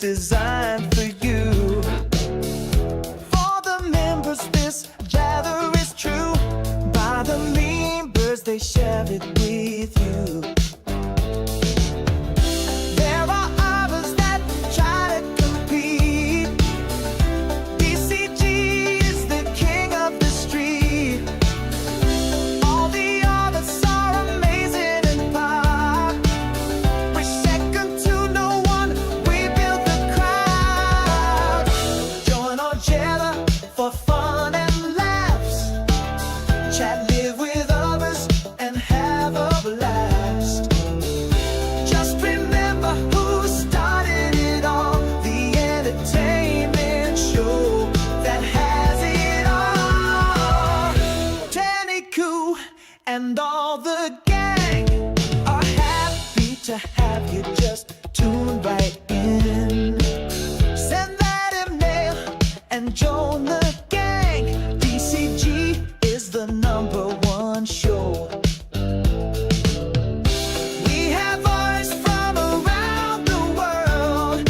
designed for you. For the members, this gather is true. By the MEMEBRS, they share it with you. There are others that try to compete. DCG is the king of the street. All the others are amazing and pop. We're second to no one, we build the crowd. Join our together for fun and laughs. Chat, live with others, and have a blast. Just remember who started it all, the entertainment show that has it all. Taniku and all the gang are happy to have you just tune right in. Send that email and join the gang. DCG is the #1 show. We have artists from around the world.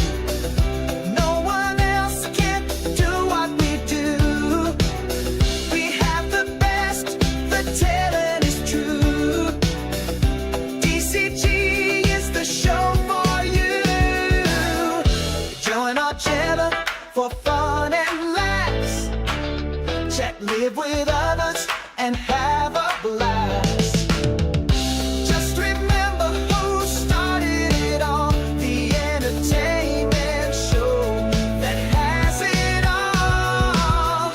No one else can do what we do. We have the best, the talent is true. DCG is the show for you. Join our channel for fun and laughs. Chat, live with others, and have a blast. Just remember who started it all, the entertainment show that has it all.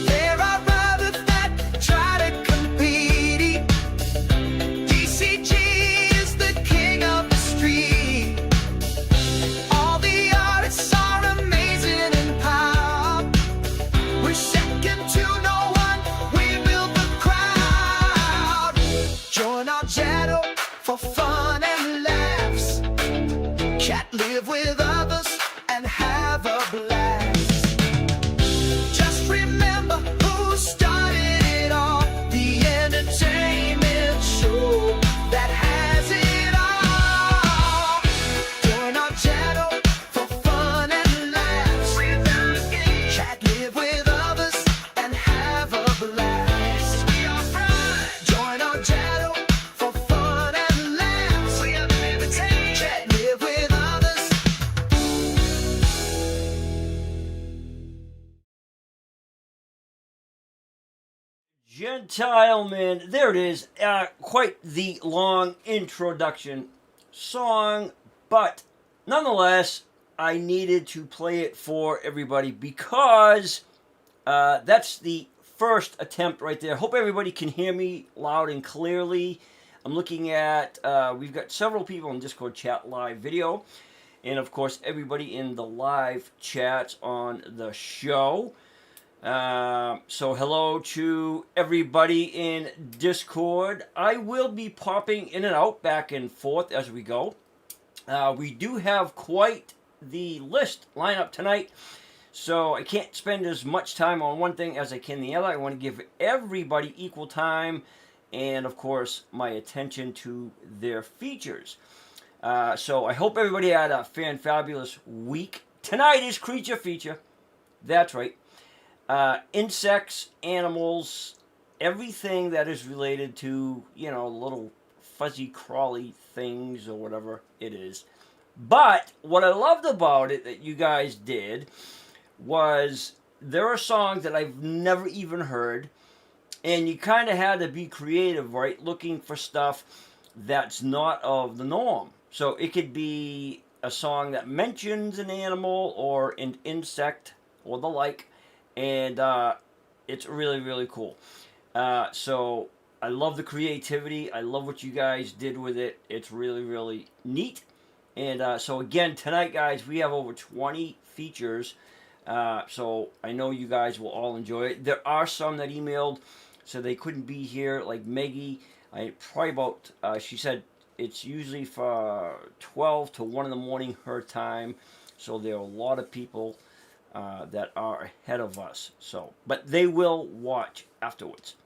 There are others that try to compete. DCG is the king of the street. All the artists are amazing and pop. We're second to no one, we build the crowd. Join our channel for fun and laughs. Chat, live with others, and have a blast. Just remember who started it all, the entertainment show that has it all. Join our channel for fun and laughs. Chat, live with others, and have a blast. Join our channel for fun and laughs. Chat, live with others. Gentlemen, there it is. Quite the long introduction song, but nonetheless, I needed to play it for everybody because that's the first attempt right there. Hope everybody can hear me loud and clearly. I'm looking at, we've got several people in Discord chat live video, and of course everybody in the live chats on the show. So hello to everybody in Discord. I will be popping in and out, back and forth as we go. We do have quite the list lineup tonight, so I can't spend as much time on one thing as I can the other. I want to give everybody equal time and, of course, my attention to their features. So I hope everybody had a fan-fabulous week. Tonight is Creature Feature. That's right. Insects, animals, everything that is related to, you know, little fuzzy crawly things or whatever it is. But what I loved about it that you guys did was there are songs that I've never even heard, and you kind of had to be creative, right? Looking for stuff that's not of the norm. So it could be a song that mentions an animal or an insect or the like, and it's really, really cool. So I love the creativity. I love what you guys did with it. It's really, really neat. And so again, tonight, guys, we have over 20 features. So I know you guys will all enjoy it. There are some that emailed, so they couldn't be here, like Maggie. Probably about, she said it's usually for 12 to 1 in the morning her time. So there are a lot of people that are ahead of us. So, but they will watch afterwards.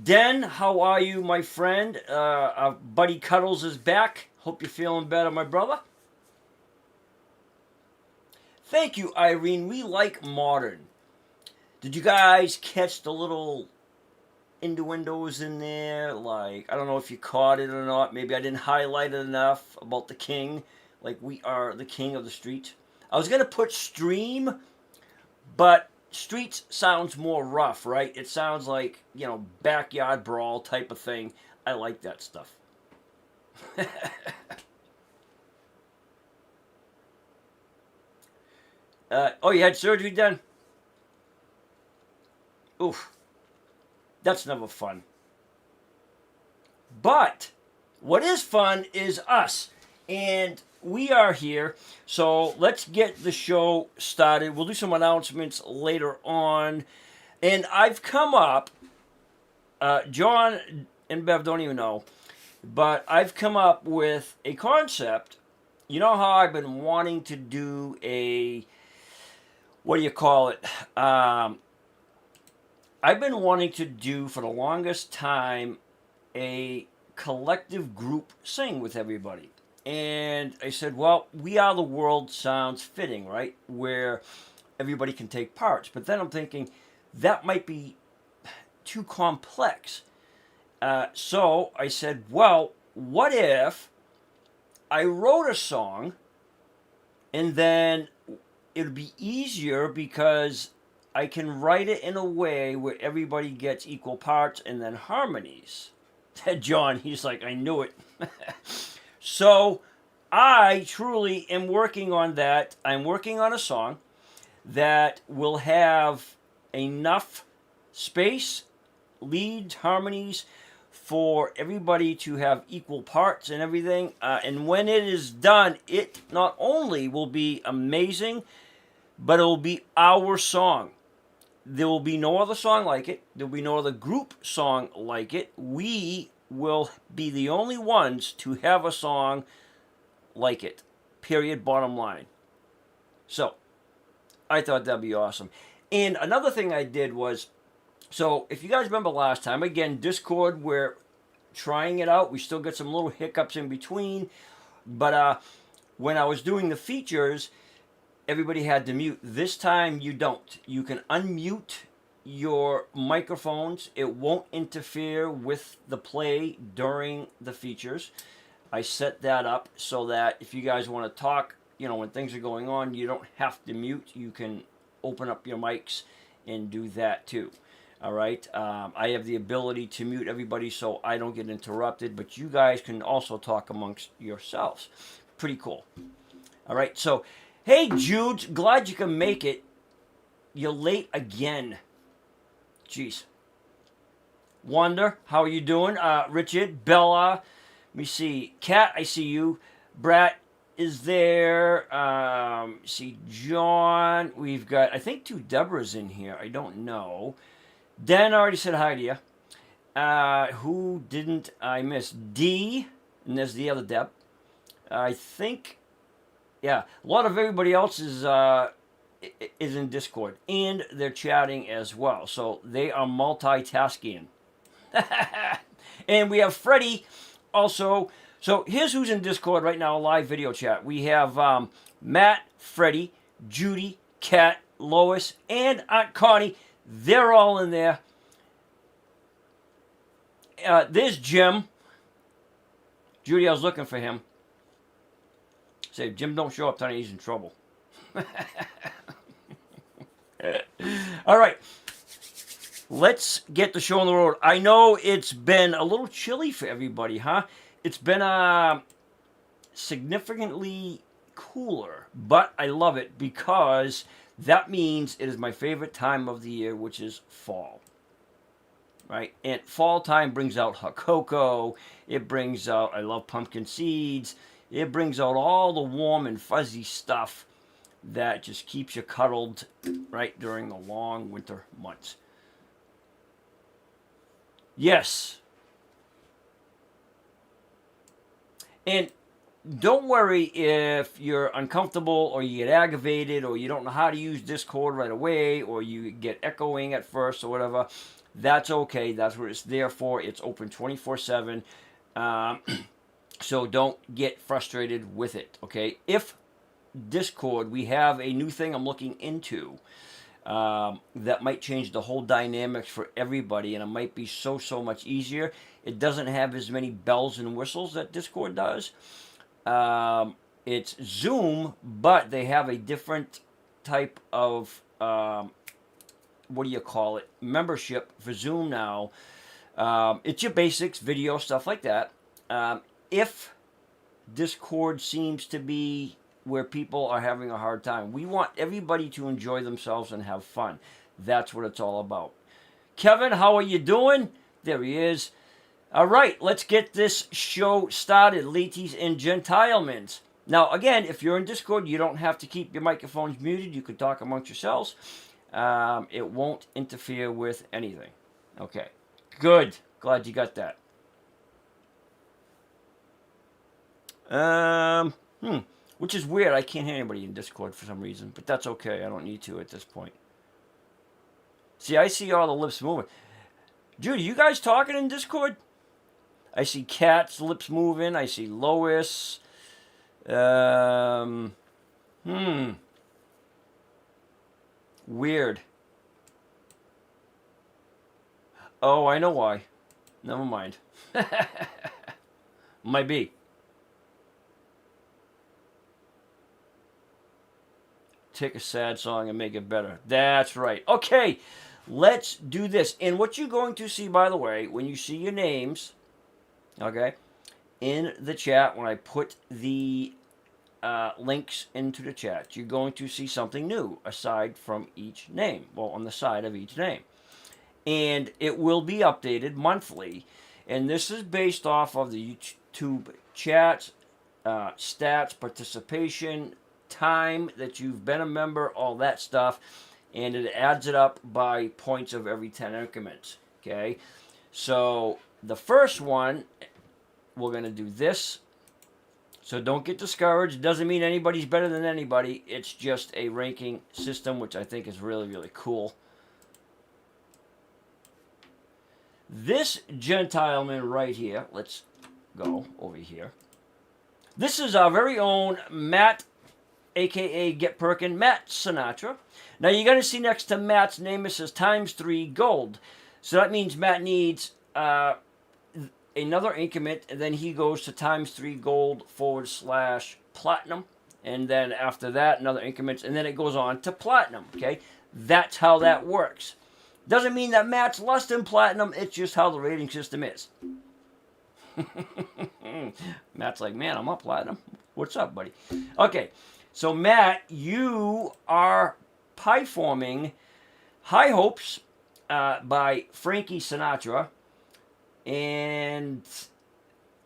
Den, how are you, my friend? Our buddy Cuddles is back. Hope you're feeling better, my brother. Thank you, Irene. We like modern. Did you guys catch the little innuendos in there? Like, I don't know if you caught it or not. Maybe I didn't highlight it enough about the king. Like, we are the king of the street. I was going to put stream, but streets sounds more rough, right? It sounds like, you know, backyard brawl type of thing. I like that stuff. Oh, you had surgery done? Oof. That's never fun. But what is fun is us. And we are here. So let's get the show started. We'll do some announcements later on. And I've come up, John and Bev don't even know, but I've come up with a concept. You know how I've been wanting to do a, what do you call it? I've been wanting to do for the longest time a collective group sing with everybody. And I said, well, We Are the World sounds fitting, right? Where everybody can take parts. But then I'm thinking that might be too complex. So I said, well, what if I wrote a song and then it would be easier because I can write it in a way where everybody gets equal parts and then harmonies. John, he's like, I knew it. So I truly am working on that. I'm working on a song that will have enough space, leads, harmonies for everybody to have equal parts and everything. And when it is done, it not only will be amazing, but it will be our song. There will be no other song like it. There will be no other group song like it. We will be the only ones to have a song like it. Period. Bottom line. So, I thought that'd be awesome. And another thing I did was, so if you guys remember last time, again, Discord, we're trying it out. We still got some little hiccups in between. But when I was doing the features, everybody had to mute. This time you don't. You can unmute your microphones. It won't interfere with the play during the features. I set that up so that if you guys want to talk, you know, when things are going on, you don't have to mute. You can open up your mics and do that too. All right. I have the ability to mute everybody so I don't get interrupted, but you guys can also talk amongst yourselves. Pretty cool. All right. So, hey, Jude, glad you can make it. You're late again. Jeez. Wanda, how are you doing? Richard, Bella, let me see. Kat, I see you. Brat is there. See, John. We've got, I think, 2 Deborahs in here. I don't know. Dan already said hi to you. Who didn't I miss? D, and there's the other Deb. I think, yeah, a lot of everybody else is in Discord, and they're chatting as well. So they are multitasking. And we have Freddy also. So here's who's in Discord right now, live video chat. We have Matt, Freddy, Judy, Kat, Lois, and Aunt Connie. They're all in there. There's Jim. Judy, I was looking for him. Say, if Jim don't show up tonight, he's in trouble. All right. Let's get the show on the road. I know it's been a little chilly for everybody, huh? It's been significantly cooler, but I love it because that means it is my favorite time of the year, which is fall. right? And fall time brings out hot cocoa. It brings out, I love pumpkin seeds. It brings out all the warm and fuzzy stuff that just keeps you cuddled, right, during the long winter months. Yes. And don't worry if you're uncomfortable or you get aggravated or you don't know how to use Discord right away or you get echoing at first or whatever. That's okay. That's what it's there for. It's open 24/7. So don't get frustrated with it, okay? If Discord, we have a new thing I'm looking into that might change the whole dynamics for everybody, and it might be so much easier. It doesn't have as many bells and whistles that Discord does. It's Zoom, but they have a different type of, what do you call it, membership for Zoom now. It's your basics, video, stuff like that. If Discord seems to be where people are having a hard time, we want everybody to enjoy themselves and have fun. That's what it's all about. Kevin, how are you doing? There he is. All right, let's get this show started, ladies and gentlemen. Now, again, if you're in Discord, you don't have to keep your microphones muted. You can talk amongst yourselves. It won't interfere with anything. Okay, good. Glad you got that. Which is weird. I can't hear anybody in Discord for some reason, but that's okay. I don't need to at this point. See, I see all the lips moving. Judy, you guys talking in Discord? I see Kat's lips moving. I see Lois. Weird. Oh, I know why. Never mind. Might be. Take a sad song and make it better. That's right. Okay, let's do this. And what you're going to see, by the way, when you see your names, okay, in the chat, when I put the links into the chat, you're going to see something new aside from each name. Well, on the side of each name. And it will be updated monthly. And this is based off of the YouTube chat, stats, participation, time that you've been a member, all that stuff, and it adds it up by points of every 10 increments. Okay, so the first one, we're going to do this. So don't get discouraged. It doesn't mean anybody's better than anybody. It's just a ranking system, which I think is really cool. This gentleman right here, let's go over here. This is our very own Matt, a.k.a. Get Perkin, Matt Sinatra. Now, you're going to see next to Matt's name, it says ×3 gold. So that means Matt needs another increment, and then he goes to ×3 gold / platinum. And then after that, another increment, and then it goes on to platinum, okay? That's how that works. Doesn't mean that Matt's less than platinum, it's just how the rating system is. Matt's like, man, I'm up platinum. What's up, buddy? Okay. So, Matt, you are pie forming High Hopes by Frankie Sinatra. And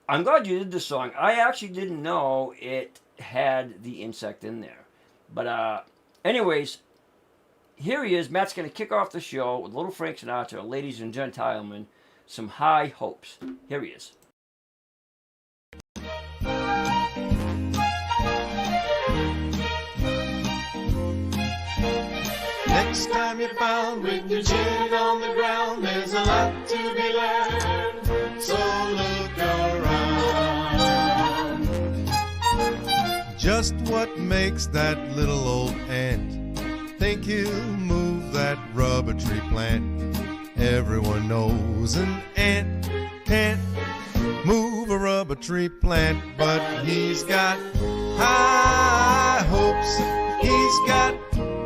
I'm glad you did this song. I actually didn't know it had the insect in there. But anyways, here he is. Matt's going to kick off the show with little Frank Sinatra, ladies and gentlemen, some High Hopes. Here he is. Next time you're found with your chin on the ground, there's a lot to be learned, so look around. Just what makes that little old ant think he'll move that rubber tree plant? Everyone knows an ant can't move a rubber tree plant, but he's got high hopes. He's got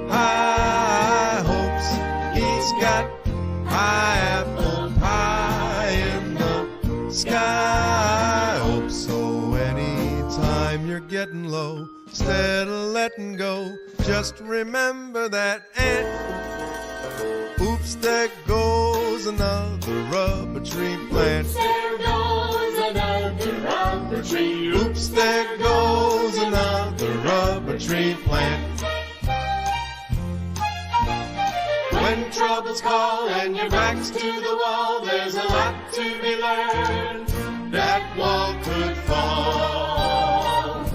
high hopes. He's got high apple pie in the sky. Hope so anytime you're getting low, instead of letting go, just remember that ant Oops, there goes another rubber tree plant. There goes another rubber tree. Oops, there goes another rubber tree plant. When troubles call and your back's to the wall, there's a lot to be learned. That wall could fall.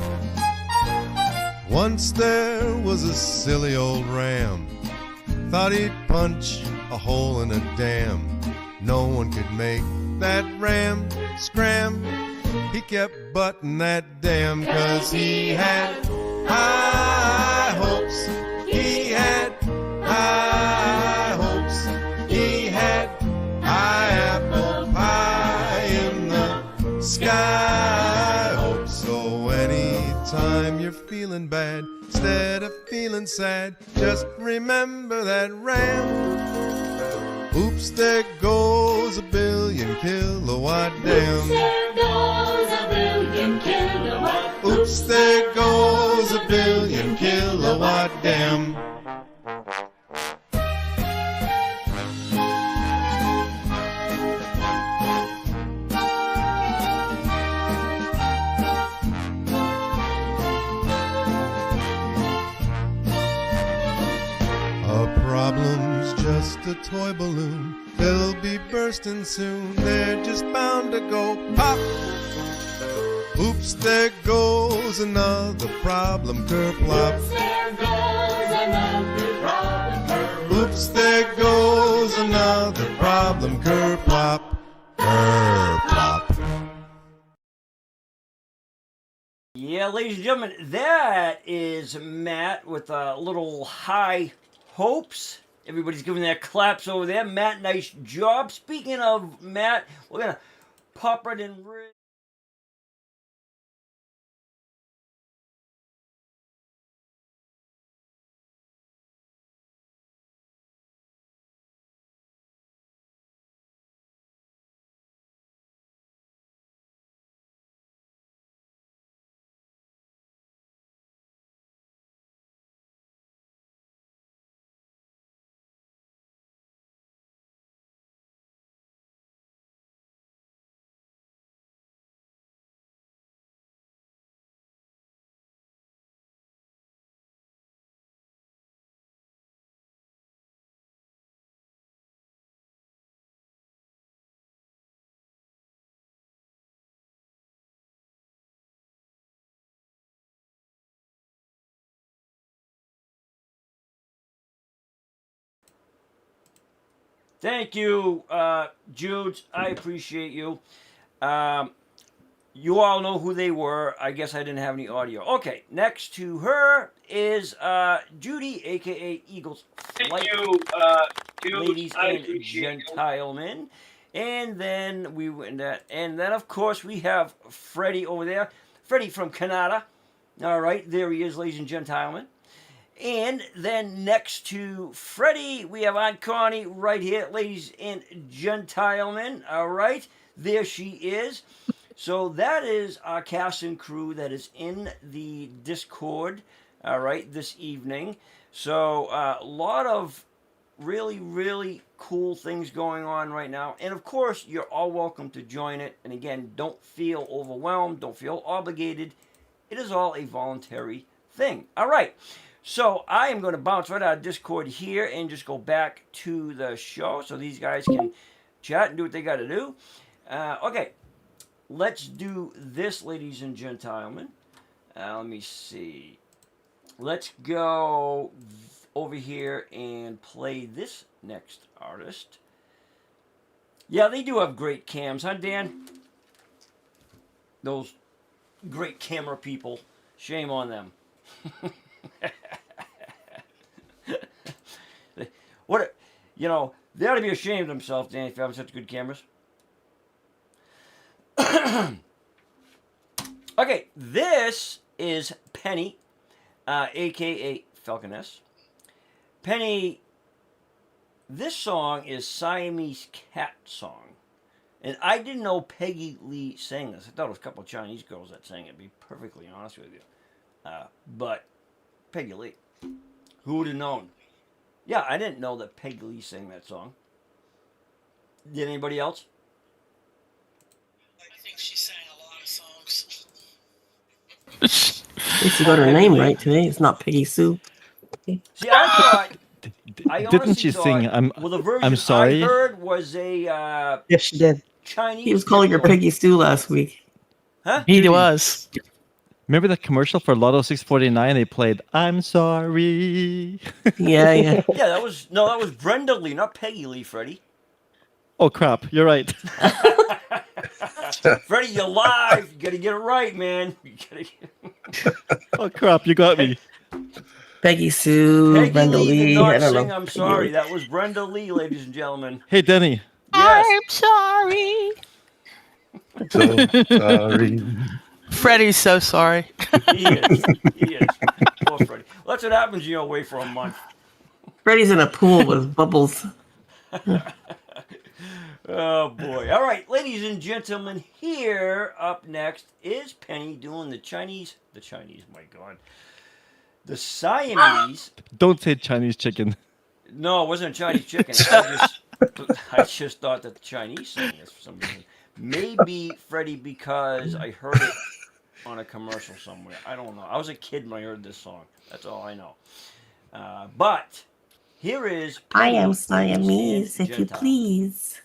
Once there was a silly old ram, thought he'd punch a hole in a dam. No one could make that ram scram. He kept butting that dam 'cause he had high hopes. He had high hopes. He had high apple pie in the sky hopes. So anytime you're feeling bad, instead of feeling sad, just remember that ram. Oops, there goes a billion kilowatt dam. There goes a billion kilowatt. Oops, there goes a billion kilowatt dam. A problem's just a toy balloon. They'll be bursting soon. They're just bound to go pop. Oops, there goes another problem kerplop. There goes another problem. Oops, there goes another problem kerplop. Kerplop. Yeah, ladies and gentlemen, that is Matt with a little high hopes. Everybody's giving their claps over there. Matt, nice job. Speaking of Matt, we're going to pop right in. Thank you, Jude. I appreciate you. You all know who they were. I guess I didn't have any audio. Okay, next to her is Judy, a.k.a. Eagles Flight. Ladies and gentlemen. And then we went that. And then, of course, we have Freddy over there. Freddy from Canada. All right, there he is, ladies and gentlemen. And then next to Freddy, we have Aunt Connie right here, ladies and gentlemen. All right, there she is. So that is our cast and crew that is in the Discord, all right, this evening. So a lot of really, really cool things going on right now. And of course, you're all welcome to join it. And again, don't feel overwhelmed. Don't feel obligated. It is all a voluntary thing. All right. So I am going to bounce right out of Discord here and just go back to the show so these guys can chat and do what they got to do. Okay, let's do this, ladies and gentlemen. Let me see. Let's go over here and play this next artist. Yeah, they do have great cams, huh, Dan? Those great camera people. Shame on them. What, you know, they ought to be ashamed of themselves, Dan, if you have such good cameras. Okay, this is Penny, a.k.a. Falconess. Penny, this song is Siamese Cat Song. And I didn't know Peggy Lee sang this. I thought it was a couple of Chinese girls that sang it, to be perfectly honest with you. But Peggy Lee, who would have known? Yeah, I didn't know that Peggy Lee sang that song. Did anybody else? I think she sang a lot of songs. At least you got her name right today. It's not Peggy Sue. See, I thought. I Didn't honestly she thought, sing well, the version I sorry? heard was a Yes, she did. Chinese. He was calling her Peggy Sue last week. Huh? He Judy. was. Remember the commercial for Lotto 649? They played "I'm sorry." Yeah, yeah. Yeah, that was Brenda Lee, not Peggy Lee, Freddie. Oh crap! You're right. Freddie, you're live. You gotta get it right, man. You gotta... Oh crap! You got me. Peggy Sue, Peggy Brenda Lee Lee. did not I don't sing know. I'm Peggy sorry. Lee. That was Brenda Lee, ladies and gentlemen. Hey Denny. Yes. I'm sorry. So sorry. Freddie's so sorry. He is. He is. Poor Freddie. Well, that's what happens, away for a month. Freddie's in a pool with bubbles. Oh boy. All right, ladies and gentlemen, here up next is Penny doing the Chinese, my God. The Siamese. Don't say Chinese chicken. No, it wasn't a Chinese chicken. I just thought that the Chinese sang this for some reason. Maybe, Freddie, because I heard it on a commercial somewhere. I don't know. I was a kid when I heard this song. That's all I know. But here is I Penny, am ladies Siamese, and if you gentile. please.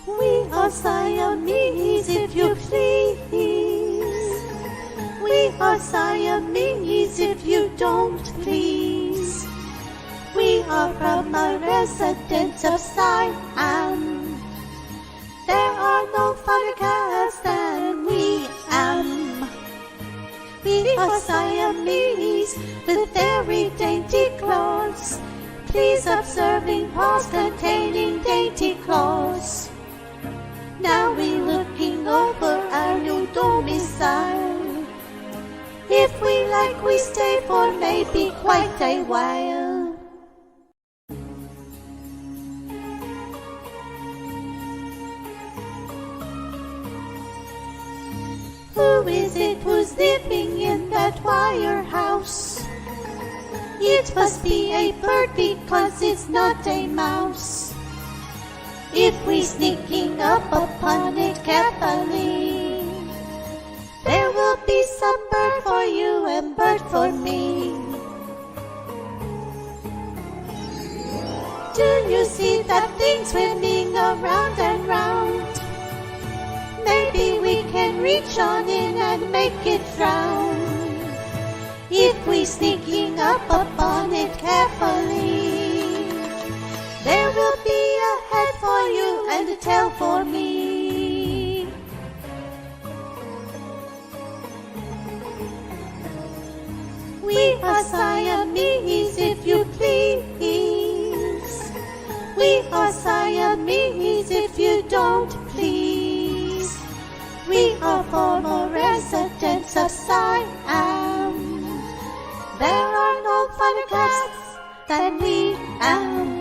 We are Siamese, if you please. We are Siamese, if you don't please. We are from a residence of Siam. There are no funner cats than we am. We are Siamese with very dainty clothes. Please observing paws containing dainty claws. Now we looking over our new domicile. If we like, we stay for maybe quite a while. Who is it who's living in that wire house? It must be a bird because it's not a mouse. If we sneaking up upon it carefully, there will be some bird for you and bird for me. Do you see that thing swimming around and round? Maybe we can reach on in and make it drown. If we sneaking up upon it carefully, there will be a head for you and a tail for me. We are Siamese, if you please. We are Siamese, if you don't please. We are former residents of Siam. There are no funner cats than we am.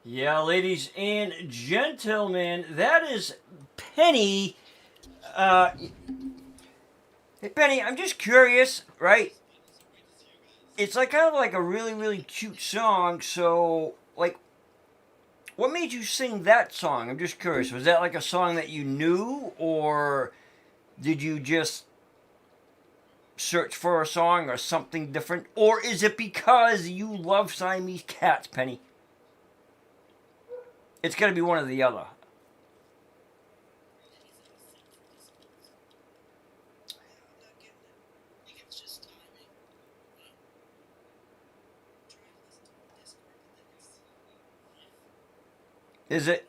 Yeah, ladies and gentlemen, that is Penny. Hey, Penny, I'm just curious, right? It's like kind of like a really, really cute song. So, like, what made you sing that song? I'm just curious. Was that like a song that you knew, or did you just search for a song or something different? Or is it because you love Siamese cats, Penny? It's got to be one or the other. Is it?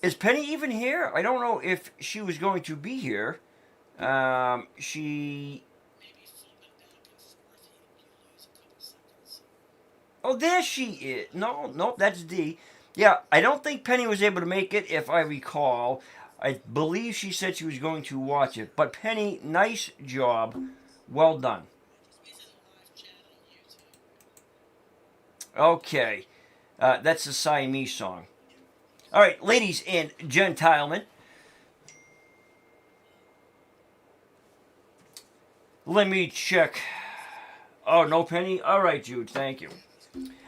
Is Penny even here? I don't know if she was going to be here. She... Oh, there she is. No, that's D. Yeah, I don't think Penny was able to make it, if I recall. I believe she said she was going to watch it. But Penny, nice job. Well done. Okay. That's the Siamese song. All right, ladies and gentlemen. Let me check. Oh, no Penny? All right, Jude, thank you.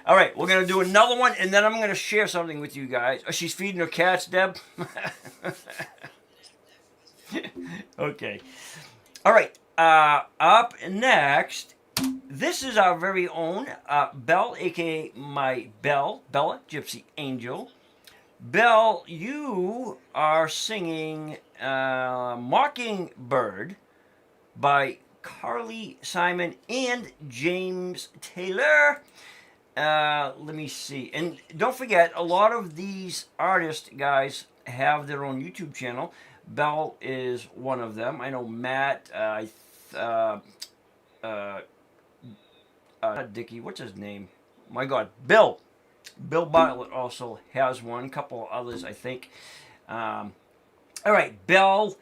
All right, we're going to do another one, and then I'm going to share something with you guys. Oh, she's feeding her cats, Deb? Okay. All right, up next, this is our very own Belle, a.k.a. my Belle, Bella, Gypsy Angel. Belle, you are singing Mockingbird by Carly Simon and James Taylor. Let me see. And don't forget, a lot of these artists, guys, have their own YouTube channel. Belle is one of them. I know Matt, not Dickie, what's his name? My God, Bill. Bill Bartlett also has one. A couple others, I think. All right, Belle.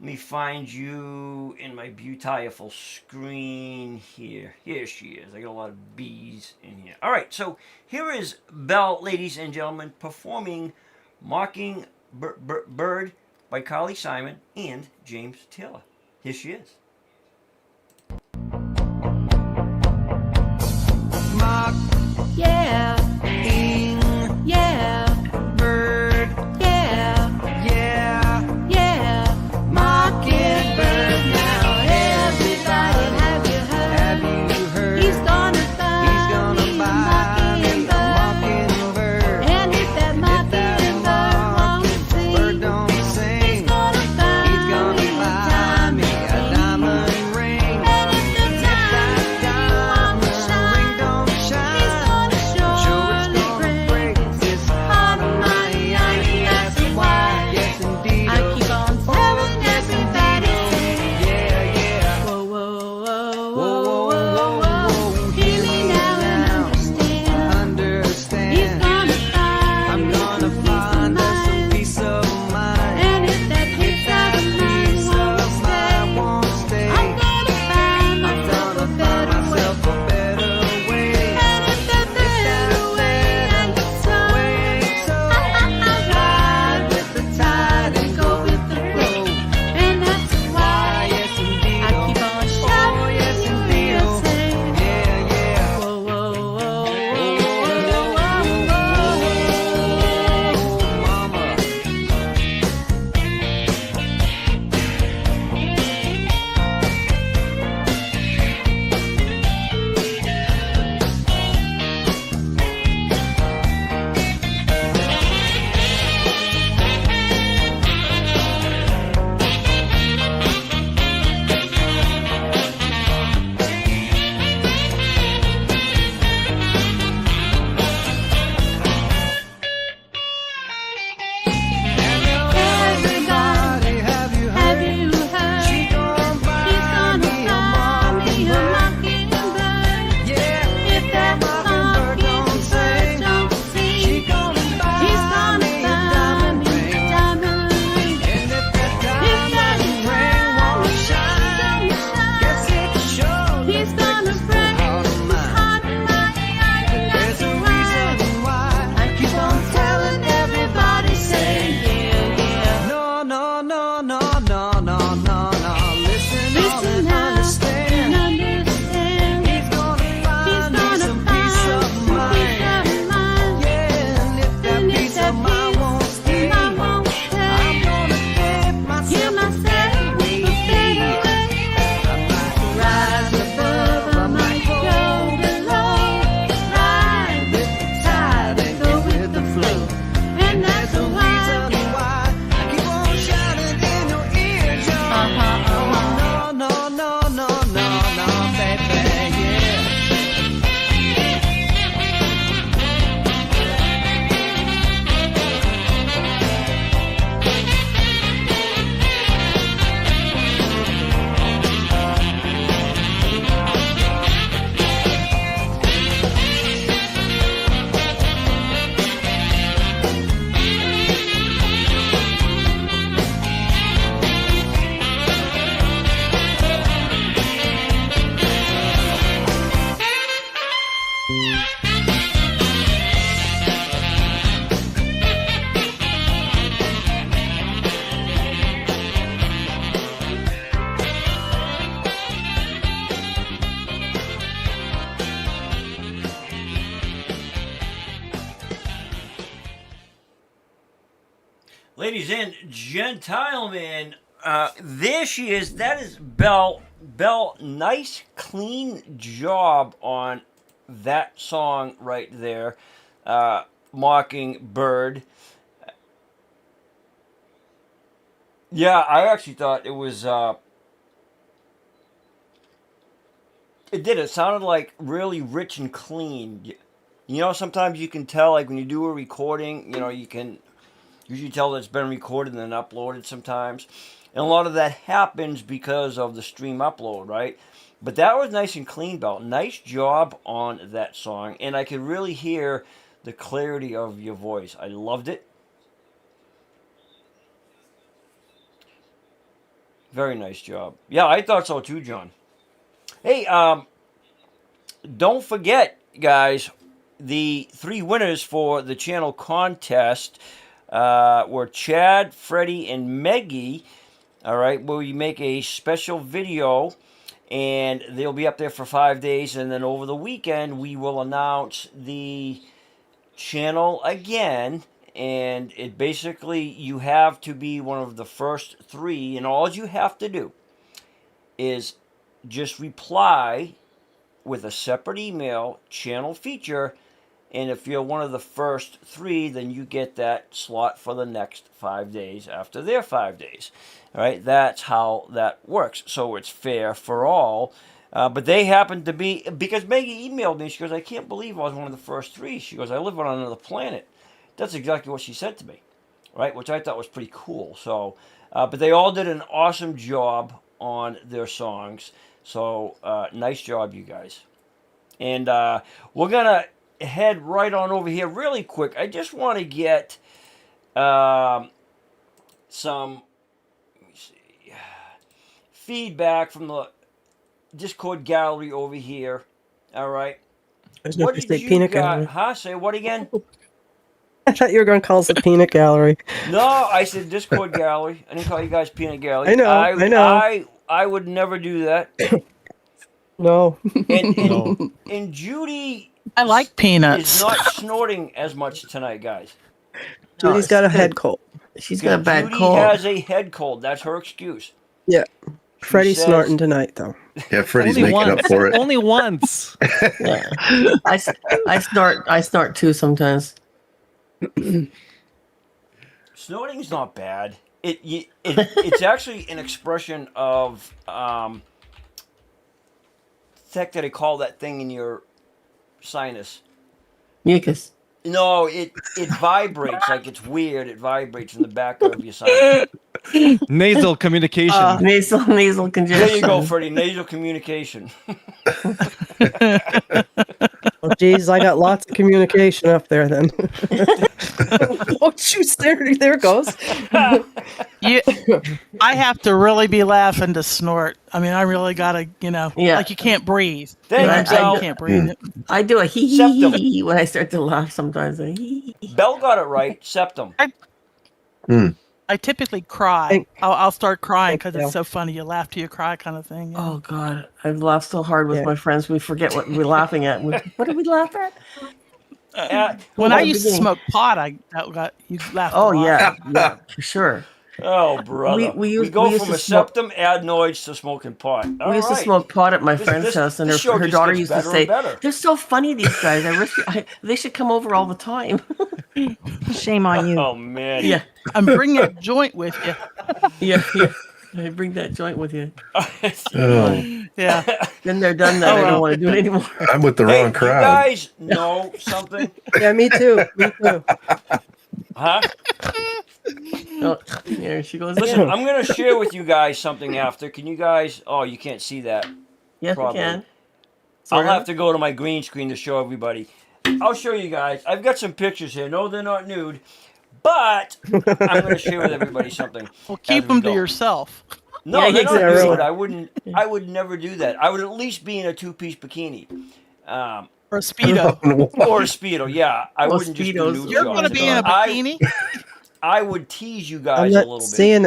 Let me find you in my beautiful screen here. Here she is. I got a lot of B's in here. All right, so here is Belle, ladies and gentlemen, performing Mockingbird by Carly Simon and James Taylor. Here she is. Yeah. Yeah. Bird. Yeah. Yeah. Yeah. Mockingbird. Now everybody, have you heard? He's gonna buy me a mockingbird. And if that mockingbird don't sing, he's gonna buy me a diamond Ladies and gentlemen, there she is. That is Belle. Belle, nice, clean job on that song right there. Mockingbird. Yeah, I actually thought it was... it did. It sounded like really rich and clean. You know, sometimes you can tell, like when you do a recording, you know, you can... usually tell that it's been recorded and then uploaded sometimes. And a lot of that happens because of the stream upload, right? But that was nice and clean, Belle. Nice job on that song. And I could really hear the clarity of your voice. I loved it. Very nice job. Yeah, I thought so too, John. Hey, don't forget, guys, the 3 winners for the channel contest were Chad, Freddy, and Meggie. All right, where we make a special video, and they'll be up there for 5 days, and then over the weekend we will announce the channel again. And it basically, you have to be one of the first 3, and all you have to do is just reply with a separate email, channel feature, and if you're one of the first 3, then you get that slot for the next 5 days after their 5 days. All right, that's how that works. So it's fair for all. But they happen to be, because Maggie emailed me, she goes, I can't believe I was one of the first 3. She goes, I live on another planet. That's exactly what she said to me, right? Which I thought was pretty cool. So, but they all did an awesome job on their songs. So, nice job, you guys. And we're going to head right on over here really quick. I just want to get some, let me see, feedback from the Discord gallery over here. All right. I was What going to did say you peanut got? gallery. Huh? Say what again? I thought you were going to call us a peanut gallery. No, I said Discord gallery. I didn't call you guys peanut gallery. I know, I know. I would never do that. No. And and Judy I like is peanuts. not snorting as much tonight, guys. Judy's got a head cold. She's got a bad Judy cold. has a head cold. That's her excuse. Yeah. Freddie's says- snorting tonight, though. Yeah, Freddy's Only making once. up for it. Only once. Yeah. I snort too sometimes. Snorting's not bad. It's actually an expression of the heck did I call that thing in your sinus? Mucus. No, it vibrates like it's weird. It vibrates in the back of your sinus. Nasal communication. Nasal congestion. There you go, Freddie. Nasal communication. Well, geez, I got lots of communication up there then. Oh, shoot, there it goes. I have to really be laughing to snort. I mean, I really gotta, like you can't breathe. Thank you, You Belle. can't breathe. I do a hee hee Septum. hee hee when I start to laugh sometimes. Belle got it right. Septum. I typically cry. Thank- I'll start crying Thank because you. it's so funny. You laugh till you cry, kind of thing. Yeah. Oh God, I've laughed so hard with Yeah. my friends. We forget what we're laughing at. What did we laugh at? When Oh, I the used to beginning. smoke pot, you laughed. Oh a lot. yeah, for sure. Oh, brother. We used go to from a smoke- septum adenoids to smoking pot. All We used to right. smoke pot at my This- friend's this- house, and this show her just daughter gets used to better say, and better. "They're so funny, these guys. They should come over all the time." Shame on you. Oh, man. Yeah, I'm bringing a joint with you. yeah. Hey, bring that joint with you. Oh, Yeah. Then they're done. That I don't want to do it anymore. I'm with the Hey, wrong you crowd. guys know something? Yeah, me too. Me too. Huh? Oh, there she goes. Listen, again. I'm going to share with you guys something after. Can you guys... Oh, you can't see that. Yes, probably. we can. I'll Sort of. have to go to my green screen to show everybody. I'll show you guys. I've got some pictures here. No, they're not nude. But I'm going to share with everybody something. Well, as keep we them to go. yourself. No, Yeah, they're not exactly. nude. I would never do that. I would at least be in a 2-piece bikini. Or a Speedo. Or a Speedo, yeah. I Well, wouldn't just do Speedos. nude You're shots. going to be in a bikini? I would tease you I'm guys a not little bit. seeing.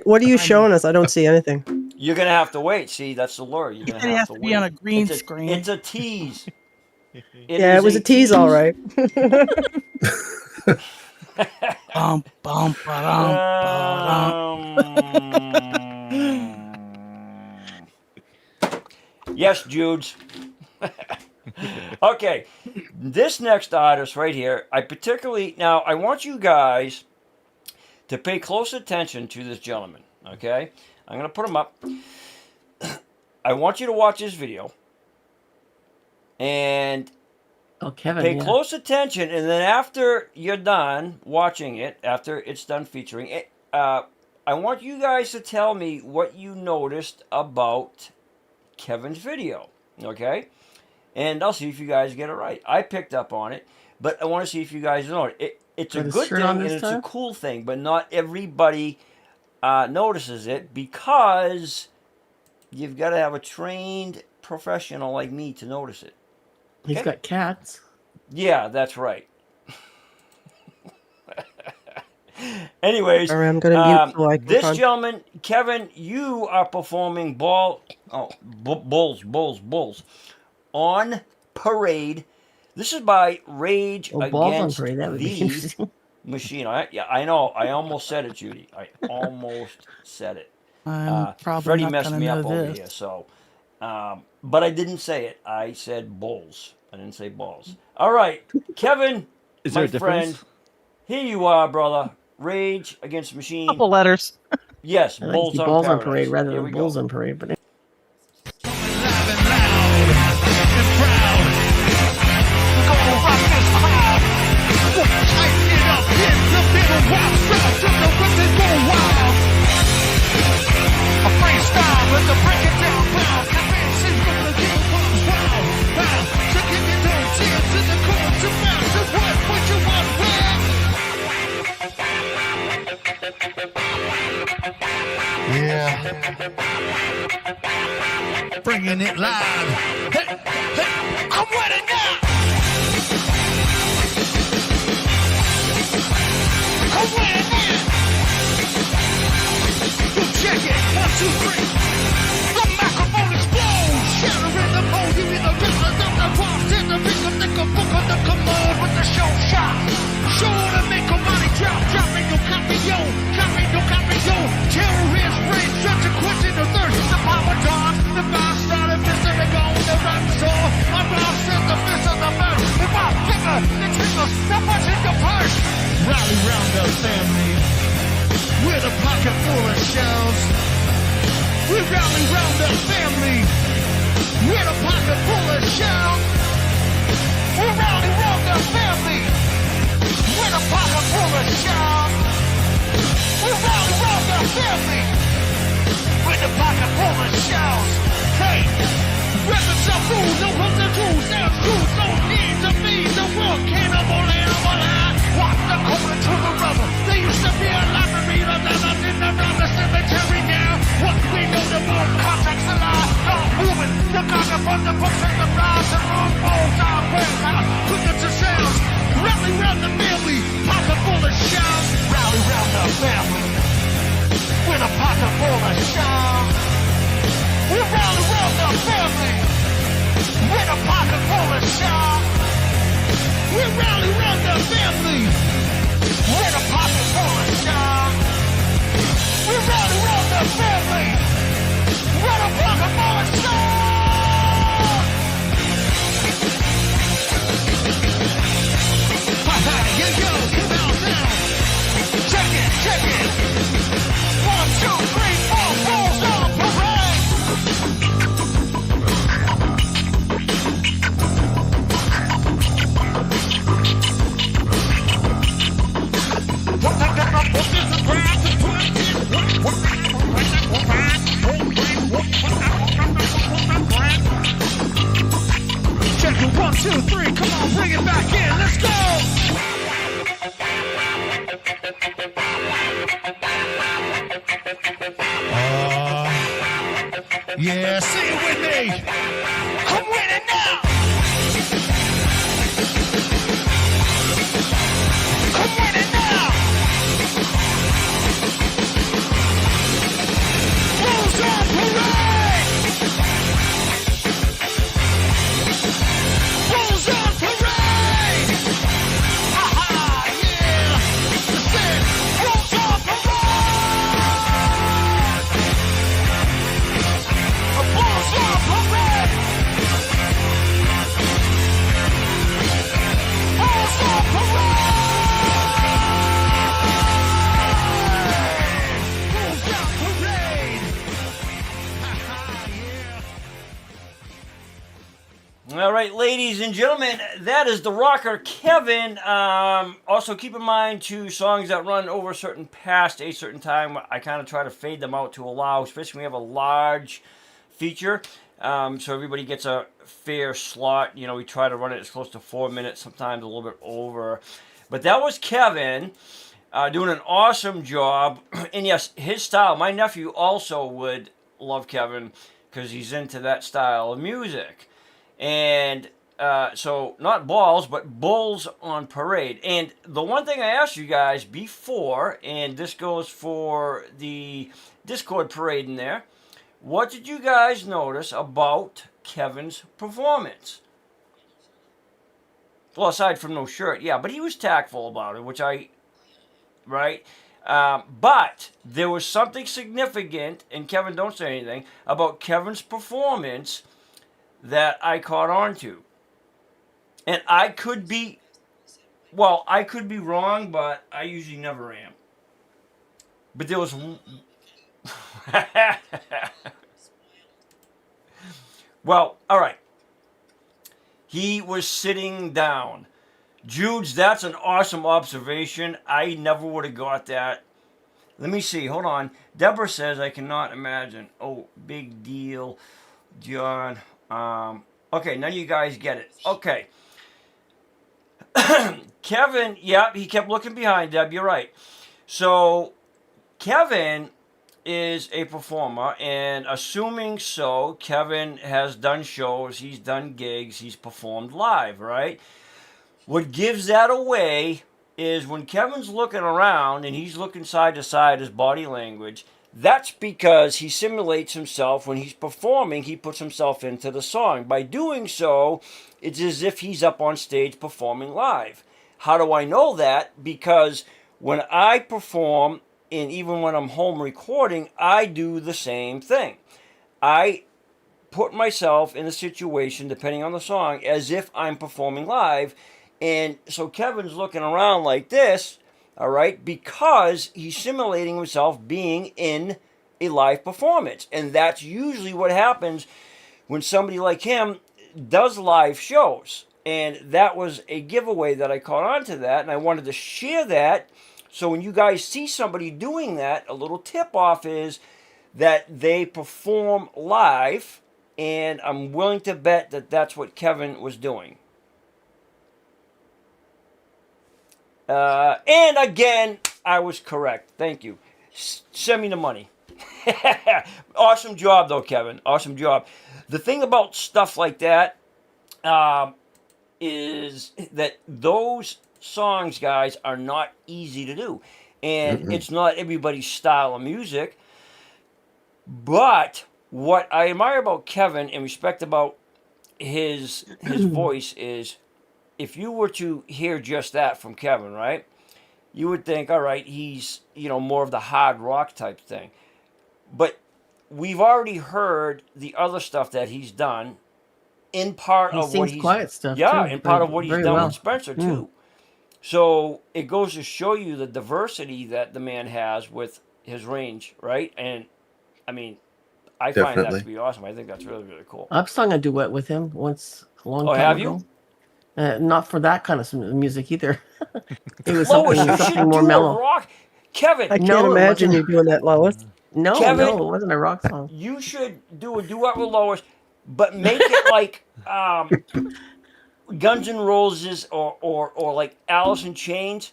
What are you showing us? I don't see anything. You're gonna have to wait. See, that's the lure. You're gonna have to to wait. be on a green It's screen. It's a tease. Yeah, it was a tease, all right. Bum, bum, ba-dum, Yes, Judes. Okay, this next artist right here, I want you guys to pay close attention to this gentleman. Okay, I'm gonna put him up. I want you to watch this video and Kevin, pay close attention, and then after you're done watching it, after it's done featuring it, I want you guys to tell me what you noticed about Kevin's video, okay? And I'll see if you guys get it right. I picked up on it, but I want to see if you guys know it. It's a Got his good shirt thing on and this it's time? a cool thing, but not everybody notices it because you've got to have a trained professional like me to notice it. He's got cats. Yeah, that's right. Anyways, All right, I'm gonna mute so I can this con- gentleman, Kevin, you are performing Bulls on Parade. This is by Rage Oh, Balls on Against Parade, that would be the interesting. Machine. I know. I almost said it, Judy. I almost said it. I'm probably Freddie not messed gonna me know up over this. here, so. But I didn't say it. I said Bulls. I didn't say balls. All right, Kevin, Is my there a difference? friend. Here you are, brother. Rage Against Machine. Couple letters. Yes, I like Bulls to see on Balls on Paradise. Parade rather Here than we Bulls go. on Parade, but Yeah. Bringing it live. Hey, hey, I'm ready now. I'm ready now. Check it. 1, 2, 3. The microphone explodes. Shattering the mold. You in the rhythm of the box. In the rhythm, think a book on the commode with the show shot. Show to make a body drop. Dropping your copy, yo. Copy, no copy, yo. Terrorist rage. Such a question of thirst. The power dawn. The boss started missing the goal. The run saw. My boss said the fist of the man. The boss finger. The tingles. The punch in the purse. Rally round the family. With a pocket full of shells. We rally round the family. With a pocket full of shells. We rally round the family. With a pocket full of shells. We rally round the family. With a pocket full of shells. Hey, weapons of food, no hooks and tools, sounds true, no need to be the world cannibal animal. Walk the corner to the rubber. There used to be a library, but then in the cemetery now. What we know, the more context a lie. Not moving, the conquer from the books and the flies and room balls out where out. Quicker to sounds. Rally round the family, pocket full of shells. Rally round the family. With a pocket full of shells. We rally round the family. With a pocket full of shells. We rally round the family. With a pocket full of shells. We rally round the family. With a pocket full of shells. Here you go, come on down. Check it, check it. 1, 2, 3, 4, balls on parade. Check it, 1, 2, 3, come on, bring it back in, let's go! Yeah, sing it with me! I'm winning now! right, ladies and gentlemen, that is the rocker Kevin. Also, keep in mind, to songs that run over past a certain time, I kind of try to fade them out to allow, especially when we have a large feature, so everybody gets a fair slot. You know, we try to run it as close to 4 minutes, sometimes a little bit over. But that was Kevin doing an awesome job. And yes, his style, my nephew also would love Kevin because he's into that style of music. And so not balls, but bulls on parade. And the one thing I asked you guys before, and this goes for the Discord parade in there, what did you guys notice about Kevin's performance? Well, aside from no shirt, yeah, but he was tactful about it, which right? But there was something significant, and Kevin, don't say anything, about Kevin's performance that I caught on to. And I could be wrong, but I usually never am. But there was... Well, all right. He was sitting down. Judes, that's an awesome observation. I never would have got that. Let me see. Hold on. Deborah says, I cannot imagine. Oh, big deal. John. Okay, none of you guys get it. Okay. Kevin, yeah, he kept looking behind Deb. You're right. So, Kevin is a performer, and assuming so, Kevin has done shows, he's done gigs, he's performed live, right? What gives that away is when Kevin's looking around and he's looking side to side, his body language, that's because he simulates himself. When he's performing, he puts himself into the song. By doing so, it's as if he's up on stage performing live. How do I know that? Because when I perform, and even when I'm home recording, I do the same thing. I put myself in a situation, depending on the song, as if I'm performing live. And so Kevin's looking around like this, all right, because he's simulating himself being in a live performance. And that's usually what happens when somebody like him does live shows. And that was a giveaway that I caught on to that, and I wanted to share that. So when you guys see somebody doing that, a little tip-off is that they perform live, and I'm willing to bet that that's what Kevin was doing. And again, I was correct. Thank you. Send me the money. Awesome job, though, Kevin. Awesome job. The thing about stuff like that is that those songs, guys, are not easy to do. And it's not everybody's style of music. But what I admire about Kevin and respect about his voice is, if you were to hear just that from Kevin, right, you would think, all right, he's, more of the hard rock type thing. But we've already heard the other stuff that he's done in part of what he's... quiet stuff, yeah, too. in part of what he's done well. with Spencer, too. So it goes to show you the diversity that the man has with his range, right? And, I mean, I find that to be awesome. I think that's really, really cool. I've sung a duet with him once a long time have ago. you? Not for that kind of music either. It was Lois, you something should more do mellow. a rock. Kevin, I can't imagine you doing that, Lois. No, Kevin, it wasn't a rock song. You should do a duet with Lois, but make it like Guns N' Roses or like Alice in Chains.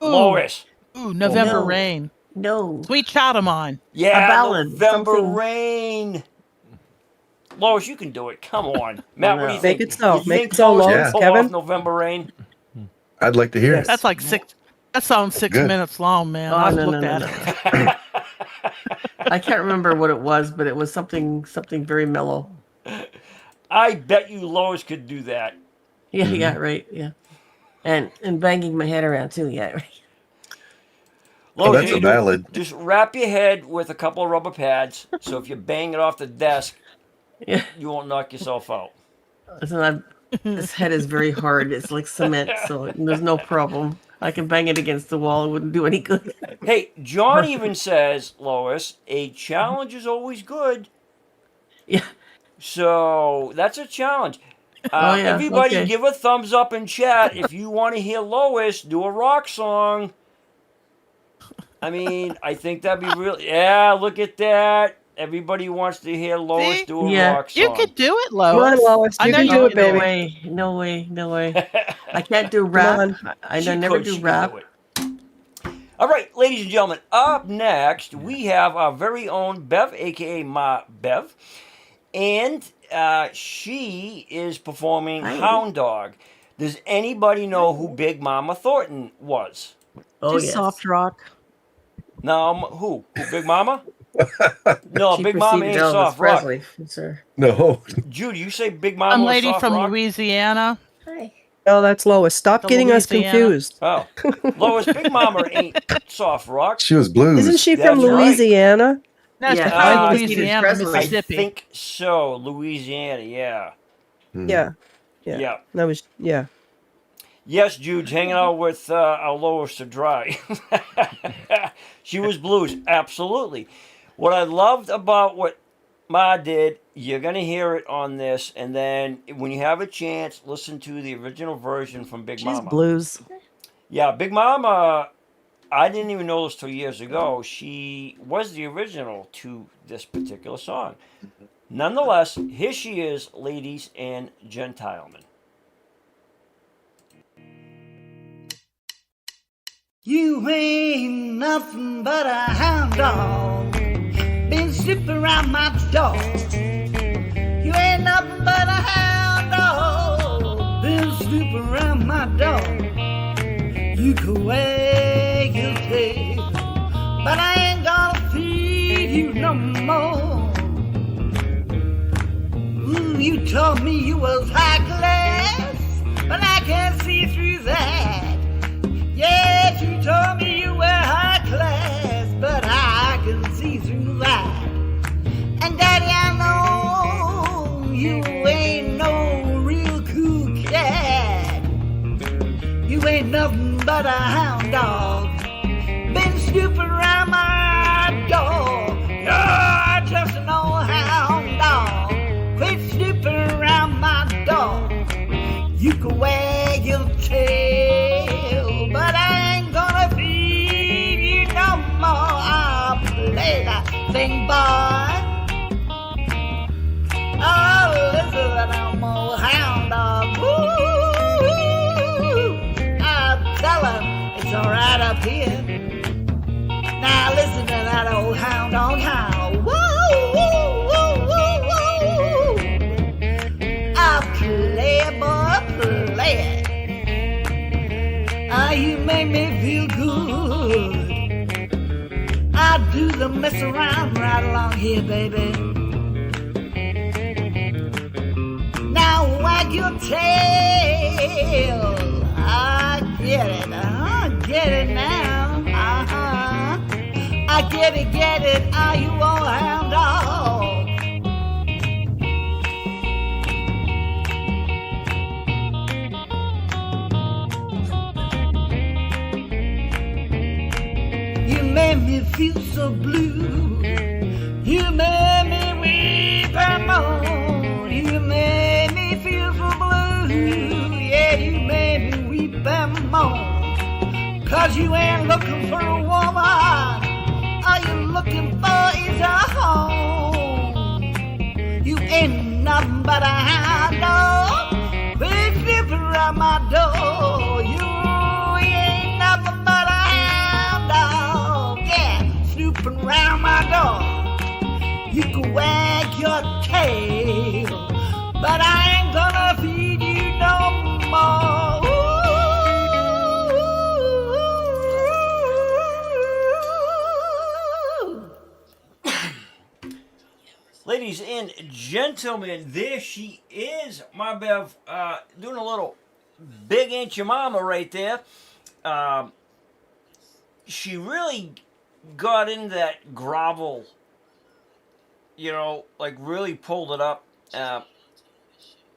Ooh. Lois. Ooh, November No. Rain. No. Sweet Child of Mine. Yeah, A ballad, November something- Rain. Lois, you can do it. Come on. Matt, what do you Make think? it so. You Make think it so, Lois can Lois, pull Kevin. off November Rain? I'd like to hear it. That's like six. That sounds 6 Good. minutes long, man. Oh, I've no, looked no, at no, it. I can't remember what it was, but it was something very mellow. I bet you Lois could do that. Yeah, yeah, right, yeah. And banging my head around too, yeah, right. Lois, that's you a do- ballad. Just wrap your head with a couple of rubber pads, so if you bang it off the desk, Yeah. you won't knock yourself out. Listen, this head is very hard. It's like cement, so there's no problem. I can bang it against the wall. It wouldn't do any good. Hey, John even says, Lois, a challenge is always good. Yeah. So that's a challenge. Oh, yeah, Everybody okay. give a thumbs up in chat if you want to hear Lois do a rock song. I mean, I think that'd be really... Yeah, look at that. Everybody wants to hear Lois See? do a Yeah. rock song. You could do it, Come on, Lois. Lois. I You know can you do it, can No baby. way. No way. No way. I can't do rap. on. I She never could, do she could rap. do it. All right, ladies and gentlemen, up next, we have our very own Bev, a.k.a. Ma Bev. And she is performing Hi. Hound Dog. Does anybody know who Big Mama Thornton was? Oh, Just yes. soft rock. No, who? Big Mama? No, She Big Mama preceded ain't Elvis soft rock. Presley. Sir. No. Judy, you say Big Mama Some was lady soft from rock? Louisiana. Hi. Oh, that's Lois. Stop The getting us Louisiana. confused. Oh, Lois, Big Mama ain't soft rock. She was blues. Isn't she from That's right. Louisiana? No, she's Yeah, probably she preceded Louisiana, Presley. I Mississippi. think so. Louisiana, yeah. Hmm. Yeah. Yeah. Yeah. That was, yeah. Yes, Jude's hanging out with our Lois to dry. She was blues, absolutely. What I loved about what Ma did, you're going to hear it on this, and then when you have a chance, listen to the original version from Big She's Mama. blues. Yeah, Big Mama, I didn't even know this till years ago. She was the original to this particular song. Nonetheless, here she is, ladies and gentlemen. You ain't nothing but a hound dog, been sniffing around my door. You ain't nothing but a hound dog, been snooping around my door. You can wag your tail, but I ain't gonna feed you no more. Ooh, you told me you was high class, but I can't see through that. Yes, you told me you were high class, but I can see through that. And Daddy, I know you ain't no real cool cat. You ain't nothing but a hound dog, been snooping around my door. You're just an old hound dog, quit snooping around my door. You can wag your tail, but I ain't gonna feed you no more. I'll play that thing, boy. Oh, listen to that old hound dog. Ooh, I'll tell him it's all right up here. Now listen to that old hound dog howl. Whoa, whoa, whoa, whoa, whoa. I'll play it, boy, play it. Ah, you make me feel good. I do the mess around right along here, baby. Now wag your tail. I get it now. I get it, are you old hound dog? You made me feel so blue. You made me weep and moan. You made me feel so blue. Yeah, you made me weep and moan. 'Cause you ain't looking for a woman. All you're looking for is a home. You ain't nothing but a hound dog, quit sniffing around my door. You ain't nothing but a hound dog, yeah, snooping around my door. You can wag your tail, but I ain't gonna feed you no more. Ladies and gentlemen, there she is, my Bev, doing a little big ain't your mama right there. She really got into that grovel, you know, like really pulled it up.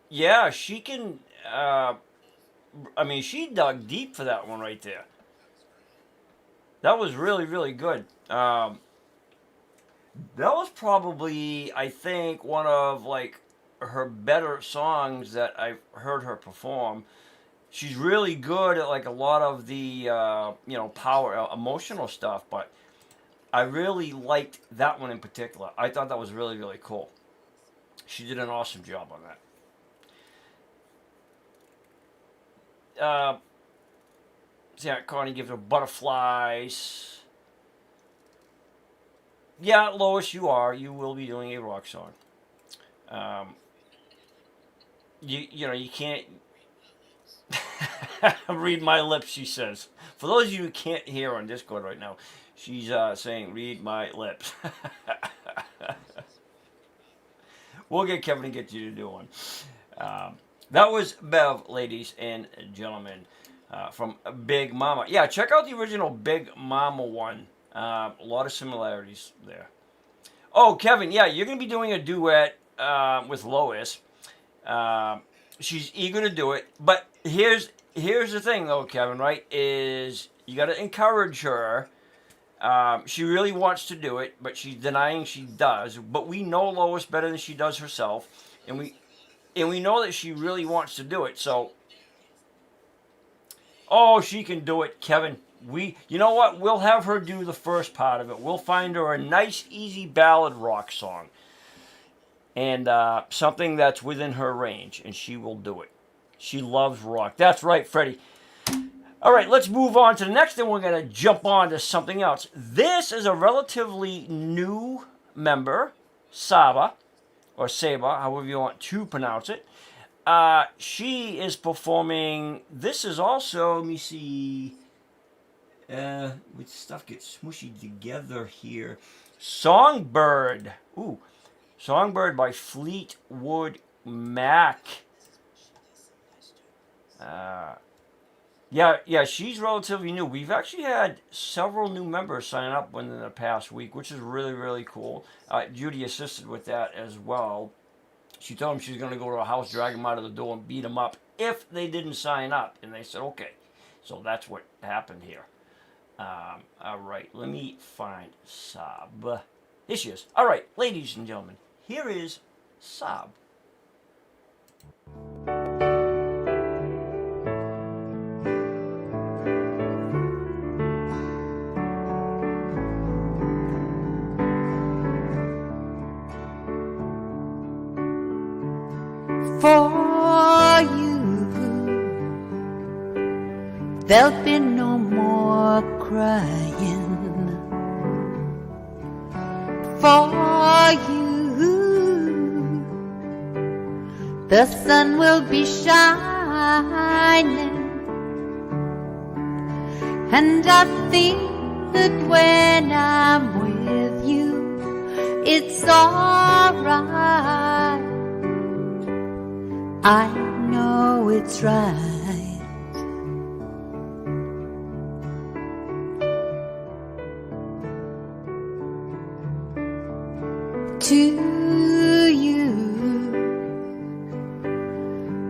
Yeah, she can, I mean, she dug deep for that one right there. That was really, really good. That was probably, I think, one of, like, her better songs that I've heard her perform. She's really good at like a lot of the power, emotional stuff, but I really liked that one in particular. I thought that was really, really cool. She did an awesome job on that. Yeah, Connie gives her butterflies. Yeah, Lois, you will be doing a rock song. You can't read my lips, she says. For those of you who can't hear on Discord right now, she's saying, read my lips. We'll get Kevin to get you to do one. That was Bev, ladies and gentlemen, from Big Mama. Yeah, check out the original Big Mama one. A lot of similarities there. Oh, Kevin, yeah, you're going to be doing a duet with Lois. She's eager to do it. But here's the thing, though, Kevin, right, is you got to encourage her. She really wants to do it, but she's denying she does. But we know Lois better than she does herself. And we know that she really wants to do it. So, she can do it, Kevin. You know what? We'll have her do the first part of it. We'll find her a nice, easy ballad rock song. And something that's within her range. And she will do it. She loves rock. That's right, Freddy. All right, let's move on to the next thing. We're going to jump on to something else. This is a relatively new member, Saba, or Saba, however you want to pronounce it. She is performing. This is also, let me see. With stuff gets smooshy together here. Songbird. Ooh. Songbird by Fleetwood Mac. Yeah, she's relatively new. We've actually had several new members sign up within the past week, which is really, really cool. Judy assisted with that as well. She told them she was going to go to a house, drag them out of the door, and beat them up if they didn't sign up. And they said, okay. So that's what happened here. All right, let me find Sab. Here she is. All right, ladies and gentlemen, here is Sab. For you, there'll be no more crying. For you, the sun will be shining. And I think that when I'm with you, it's alright. I know it's right. To you,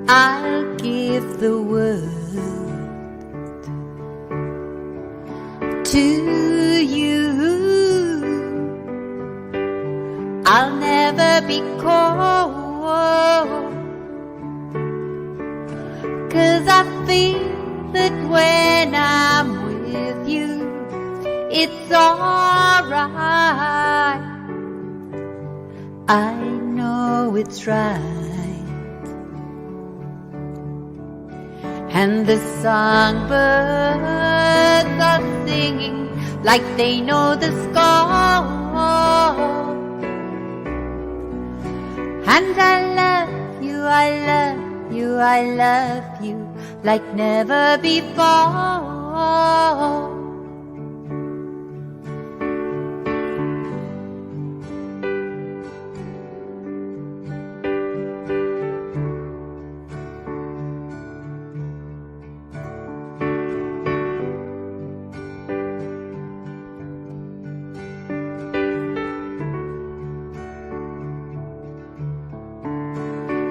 I'll give the world. To you, I'll never be cold. 'Cause I feel that when I'm with you, it's alright. I know it's right. And the songbirds are singing like they know the score. And I love you, I love you, I love you like never before.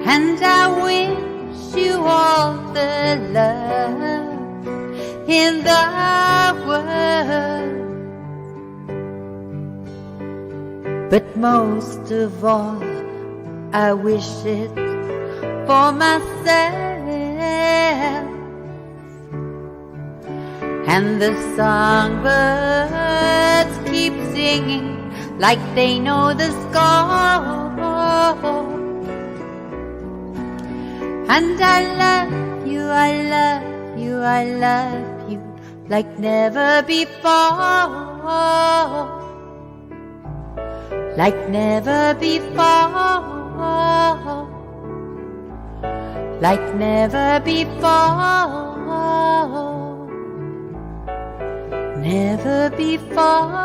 And I wish you all the love in the world. But most of all, I wish it for myself. And the songbirds keep singing like they know the score. And I love you, I love you, I love you like never before. Like never before. Like never before. Never before.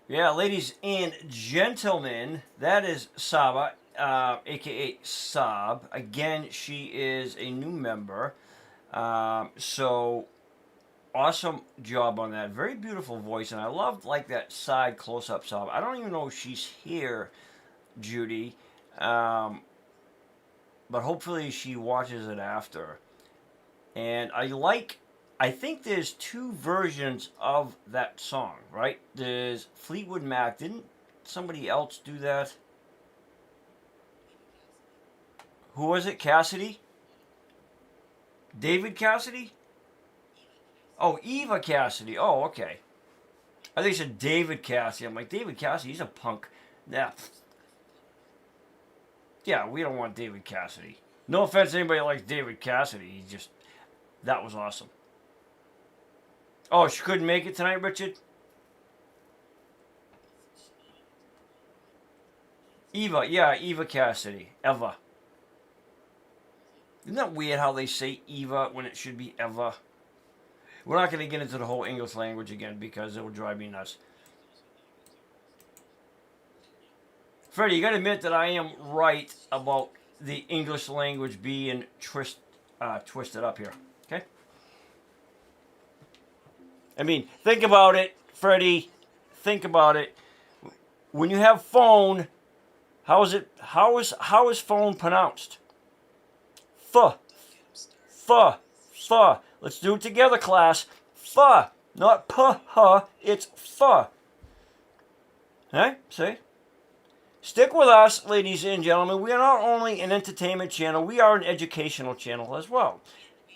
Yeah, ladies and gentlemen, that is Saba, aka Sab. Again, she is a new member. So awesome job on that. Very beautiful voice, and I loved like that side close-up Saba. I don't even know if she's here, Judy, but hopefully she watches it after. And I think there's two versions of that song, right? There's Fleetwood Mac. Didn't somebody else do that? Who was it? Cassidy? David Cassidy? Oh, Eva Cassidy. Oh, okay. I think it said David Cassidy. I'm like, David Cassidy, he's a punk. Yeah. Yeah, we don't want David Cassidy. No offense to anybody that likes David Cassidy. He just, that was awesome. Oh, she couldn't make it tonight, Richard? Eva, yeah, Eva Cassidy. Eva. Isn't that weird how they say Eva when it should be Eva? We're not going to get into the whole English language again because it will drive me nuts. Freddy, you got to admit that I am right about the English language being twisted up here. Okay? I mean, think about it, Freddy. Think about it. When you have phone, how is phone pronounced? Th. Let's do it together, class. Th. Not p-h, it's th. Okay? See? Stick with us, ladies and gentlemen. We are not only an entertainment channel, we are an educational channel as well.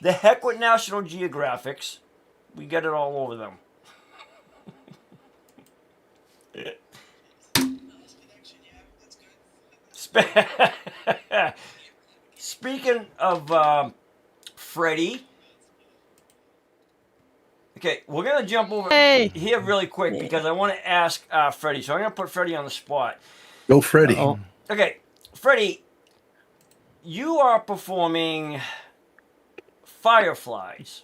The heck with National Geographics. We get it all over them. Speaking of Freddy, okay, we're going to jump over here really quick because I want to ask Freddy. So I'm going to put Freddy on the spot. Go, Freddy. Okay, Freddy, you are performing Fireflies.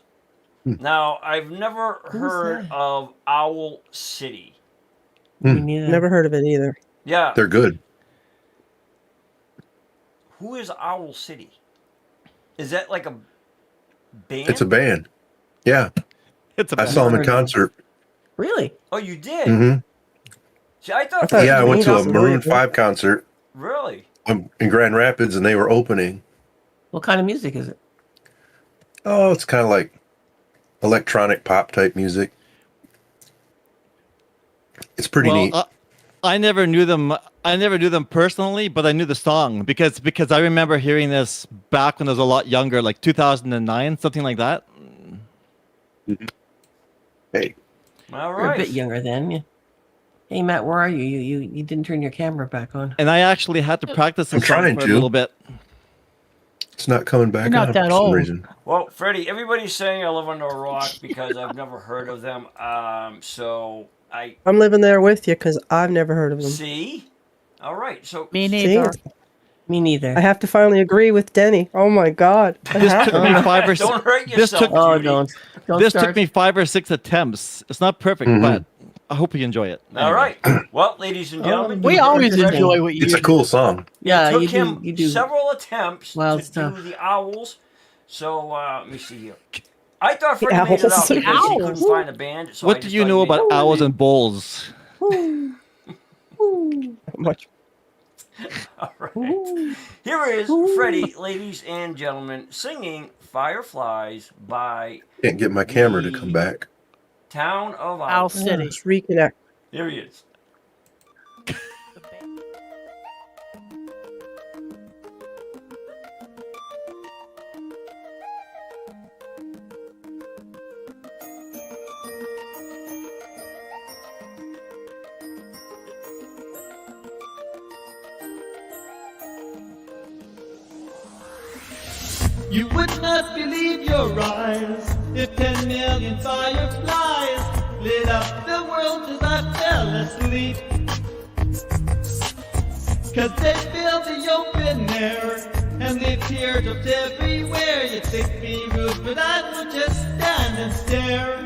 Now, I've never heard of Owl City. Never heard of it either. Yeah. They're good. Who is Owl City? Is that like a band? It's a band. Yeah. I saw them in concert. Really? Oh, you did? Mm-hmm. See, I thought I went to a Maroon 5 concert. Really? In Grand Rapids, and they were opening. What kind of music is it? Oh, it's kind of like electronic pop type music. It's pretty neat. I never knew them. I never knew them personally, but I knew the song because I remember hearing this back when I was a lot younger, like 2009, something like that. Hey. All You're a right. bit younger then. Yeah. Hey Matt, where are you? You didn't turn your camera back on. And I actually had to practice the song for a little bit. It's not coming back You're not on that for some old. reason. Well, Freddie, everybody's saying I live under a rock because I've never heard of them. So I'm living there with you because I've never heard of them. see. All right. So Me neither. See? Me neither. I have to finally agree with Denny. Oh my God. I This have took to. me 5 or 6. don't hurt This yourself. took don't this start. took me 5 or 6 attempts. It's not perfect, but I hope you enjoy it. All right. Well, ladies and gentlemen, We always enjoy what you It's a do. cool song. Yeah, it took you him do. You do. several attempts Wild to stuff. do the owls. So let me see here. I thought The Freddie made it up owls. because he Owls. couldn't find a band. So I What do just you thought know he made about it up. owls and bowls? Much. All right. Here is Freddie, ladies and gentlemen, singing Fireflies by Can't get my camera to come back. Town of Owl Owl. City. Let's reconnect. Here he is. You would not believe your eyes if 10 million fireflies lit up the world as I fell asleep. 'Cause they filled the open air and they teardrops everywhere. You'd think me rude, but I would just stand and stare.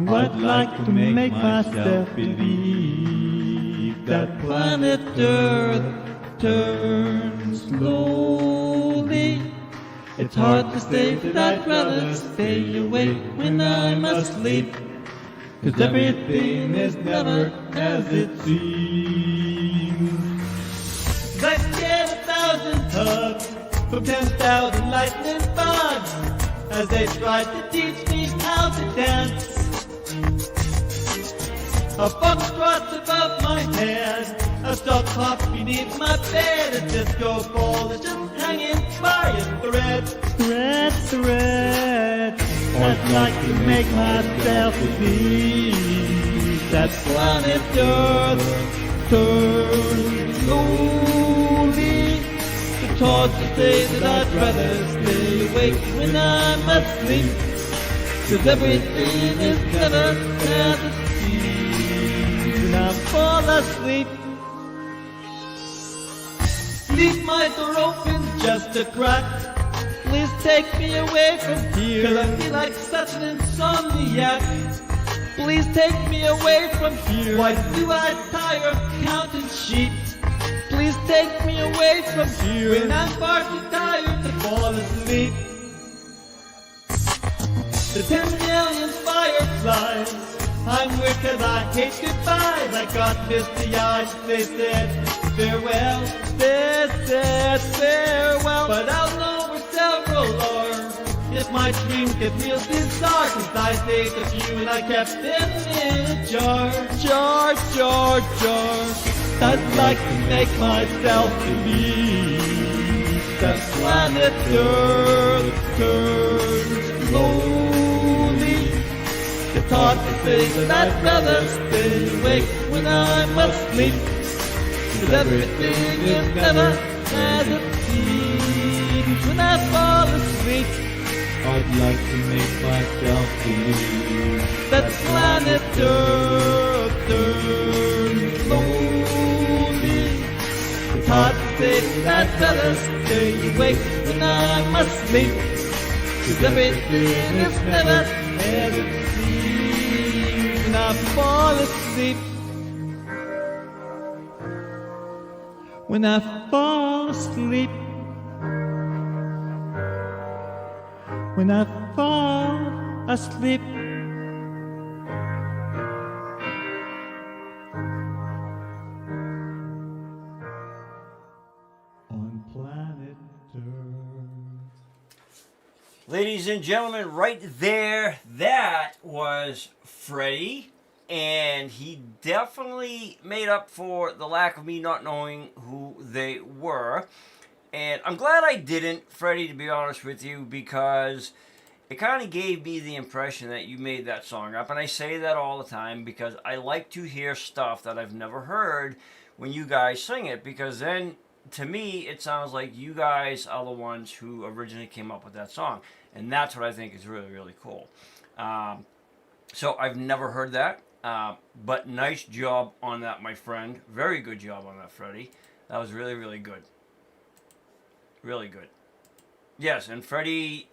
I'd like to make myself believe that planet Earth turns slowly. It's hard to say that I'd rather stay awake when I'm asleep. 'Cause everything is never as it seems. I get 1,000 hugs from 10,000 lightning bugs as they try to teach me how to dance. A foxtrot's above my head, a dog hops beneath my bed, a disco ball is just hanging by a thread. Thread. I'd like to make myself believe that planet Earth turns slowly. It's hard to say that I'd rather stay awake when I'm asleep. 'Cause everything is never as it seems when I fall asleep. Leave my door open just a crack. Please take me away from here, 'cause I feel like such an insomniac. Please take me away from here. Why do I tire of counting sheep? Please take me away from here when I'm far too tired to fall asleep. The 10 million fireflies, I'm weird 'cause I hate goodbyes. I got misty eyes, they said farewell. They said farewell, but I'll know where several are if my dreams get real bizarre. 'Cause I saved a few and I kept them in a jar. I'd like to make myself believe that planet Earth turns slowly. It's hard to say that I'd rather stay awake when I'm asleep. 'Cause everything is never as it seems when I fall asleep. I'd like to make myself believe that planet Earth turns slowly. It's hard to say that I'd rather stay awake when I'm asleep. 'Cause everything is never as it seems when I fall asleep. When I fall asleep. When I fall asleep. On planet Earth. Ladies and gentlemen, right there, that was Freddy. And he definitely made up for the lack of me not knowing who they were. And I'm glad I didn't, Freddy, to be honest with you, because it kind of gave me the impression that you made that song up. And I say that all the time because I like to hear stuff that I've never heard when you guys sing it. Because then, to me, it sounds like you guys are the ones who originally came up with that song. And that's what I think is really, really cool. So I've never heard that. But nice job on that, my friend. Very good job on that, Freddy. That was really, really good. Really good. Yes, and Freddy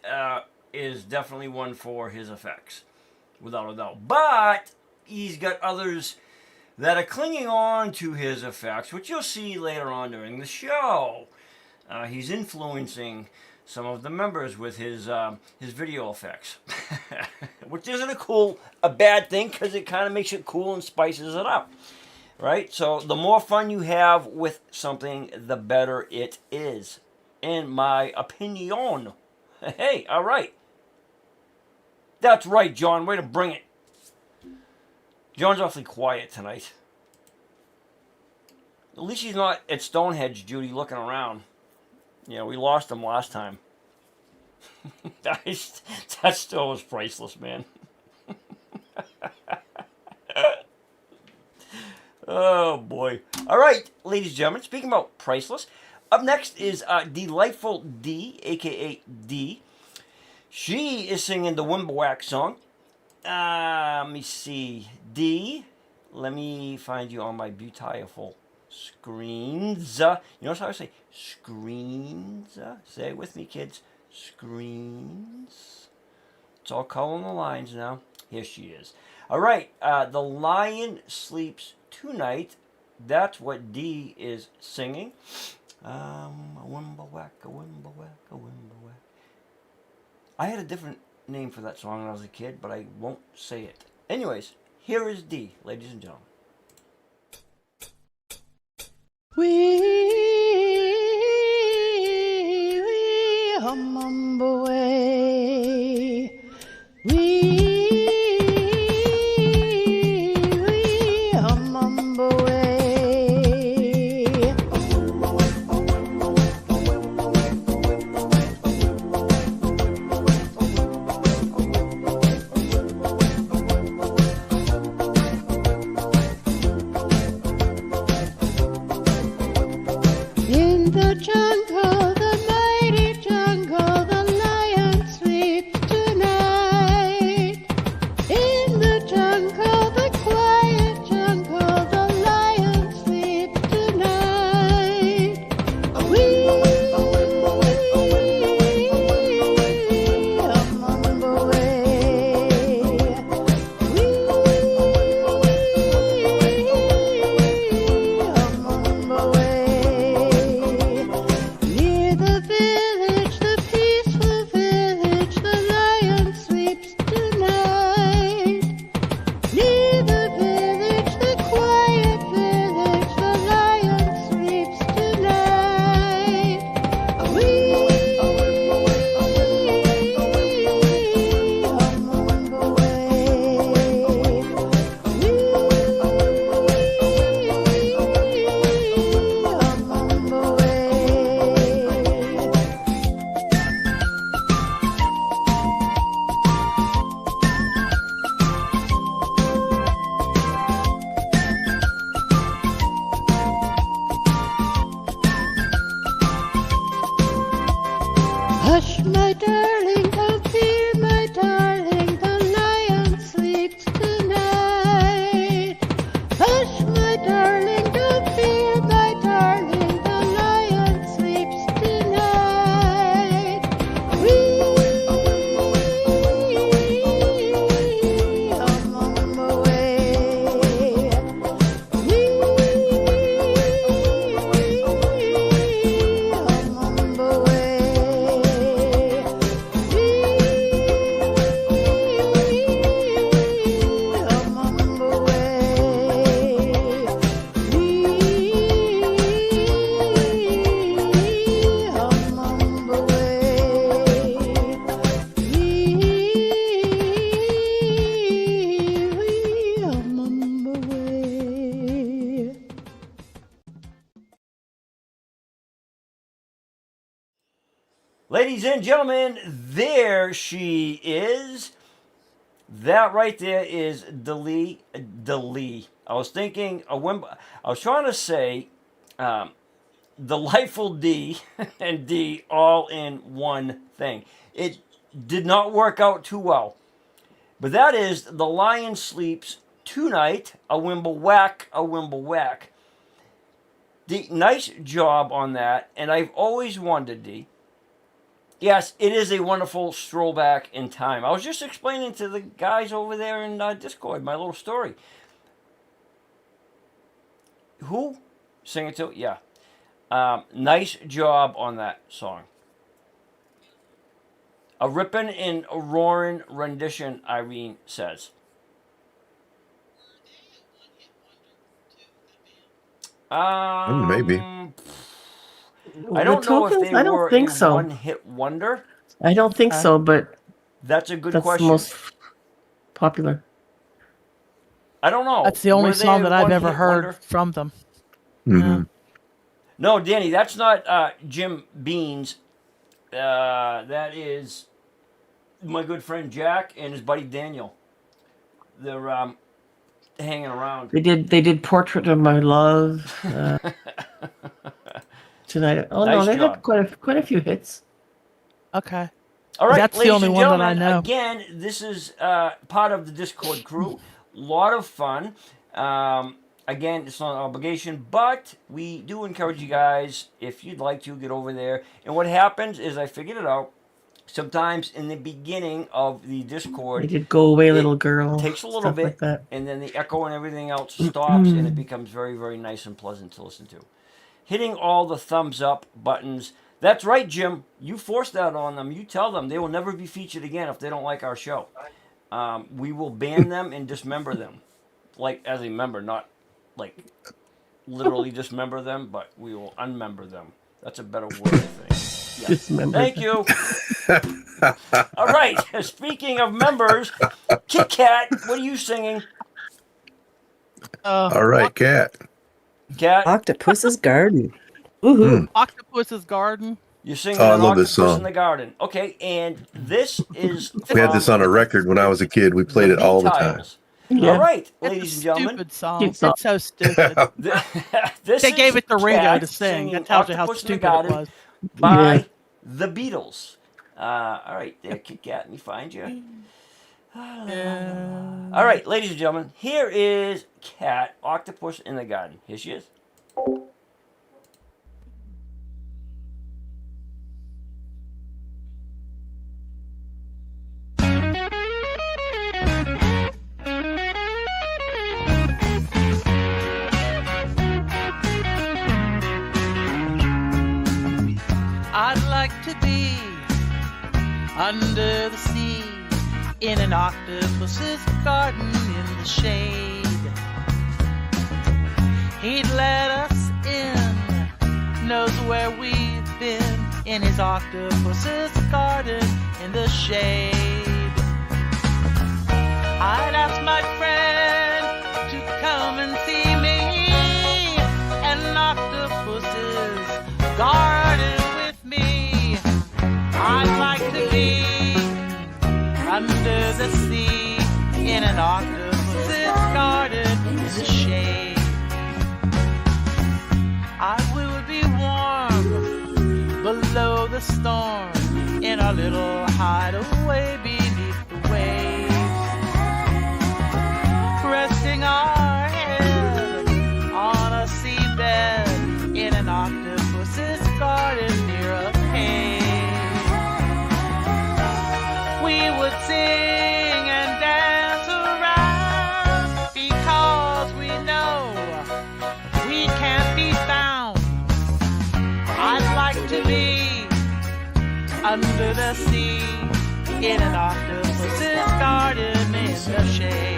is definitely one for his effects, without a doubt. But he's got others that are clinging on to his effects, which you'll see later on during the show. He's influencing some of the members with his video effects, which isn't a bad thing, because it kind of makes it cool and spices it up, right? So the more fun you have with something, the better it is, in my opinion. Hey, all right. That's right, John. Way to bring it. John's awfully quiet tonight. At least he's not at Stonehenge, Judy, looking around. Yeah, we lost him last time. That still was priceless, man. Oh, boy. All right, ladies and gentlemen, speaking about priceless, up next is Delightful D, a.k.a. D. She is singing the Wimblewhack song. Let me see. D, let me find you on my beautiful screens. You notice how I say screens? Say it with me, kids. Screens. It's all coloring the lines now. Here she is. All right. The Lion Sleeps Tonight. That's what D is singing. A Wimblewhack, a Wimblewhack, a Wimblewhack. I had a different name for that song when I was a kid, but I won't say it. Anyways, here is D, ladies and gentlemen. We hum away. We hum away. In the jungle, the mighty jungle, the lion sleeps tonight. In the jungle, the quiet jungle, the lion sleeps tonight. We hum away. We hum away. Near the village, the peaceful village, the lion sleeps tonight. Near the village, the quiet village, the lion sleeps tonight. We hum Hush, my darling, don't fear, my darling, the lion sleeps tonight. Hush, my darling, don't fear, my darling, the lion sleeps tonight. We hum away. We hum away. Ladies and gentlemen, there she is. That right there is Delee. I was thinking I was trying to say Delightful D and D all in one thing. It did not work out too well. But that is The Lion Sleeps Tonight, a Wimblewhack, a Wimblewhack. D, nice job on that, and I've always wondered, D. Yes, it is a wonderful stroll back in time. I was just explaining to the guys over there in Discord my little story. Who? Sing it to? Yeah. Nice job on that song. A rippin' and a roaring rendition, Irene says. Maybe. I don't know if they I don't were think a so. one-hit wonder. I don't think so, but That's a good That's question. the most popular. I don't know. That's the only Were they song that I've ever one-hit heard wonder? from them. Mhm. No, Danny, that's not Jim Bean's. That is my good friend Jack and his buddy Daniel. They're hanging around. They did Portrait of My Love tonight. Oh no, Nice they job. had quite a few hits. Okay. All right, That's the ladies only and one that I gentlemen, know. again, this is part of the Discord crew. Lot of fun. Again, it's not an obligation, but we do encourage you guys, if you'd like to, get over there. And what happens is, I figured it out, sometimes in the beginning of the Discord, They did Go Away Little Girl. takes a little stuff bit, like that. and then the echo and everything else stops, and it becomes very, very nice and pleasant to listen to. Hitting all the thumbs up buttons. That's right, Jim. You force that on them. You tell them they will never be featured again if they don't like our show. We will ban them and dismember them. Like, as a member, not like literally dismember them, but we will unmember them. That's a better word, I think. Yeah. Dismember Thank you. All right. Speaking of members, Kit Kat, what are you singing? All right, Cat. Cat, Octopus's Garden. Woohoo. Octopus's Garden. you're singing Oh, I an love this Octopus in song. the Garden. Okay, and this is We had this on a record when I was a kid. We played it all the time. Yeah. All right, It's ladies a and gentlemen. stupid song. Cute song. It's so stupid. This They gave is it to Ringo Cat to sing. singing That tells you how Octopus in the stupid it Garden was. by Yeah. the Beatles. All right, there, Kit Kat, let me find you. All right, ladies and gentlemen, here is Cat, Octopus in the Garden. Here she is. I'd like to be under the sea in an octopus's garden in the shade. He'd let us in, knows where we've been in his octopus's garden in the shade. I'd ask my friend to come and see me, an octopus's garden with me. I'd like to be under the sea in an octopus's garden in the shade. I will be warm below the storm in our little hideaway beneath the waves, resting our head on a seabed in an octopus's garden near a cave. We would sing and dance around because we know we can't be found. I'd like to be under the sea in an octopus's garden in the shade.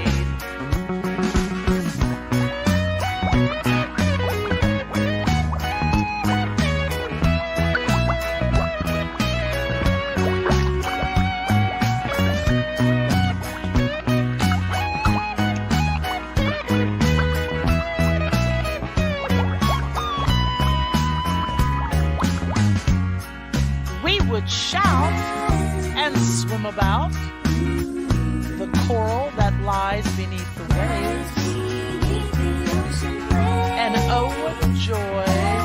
We would shout and swim about the coral that lies beneath the waves. And oh, what joy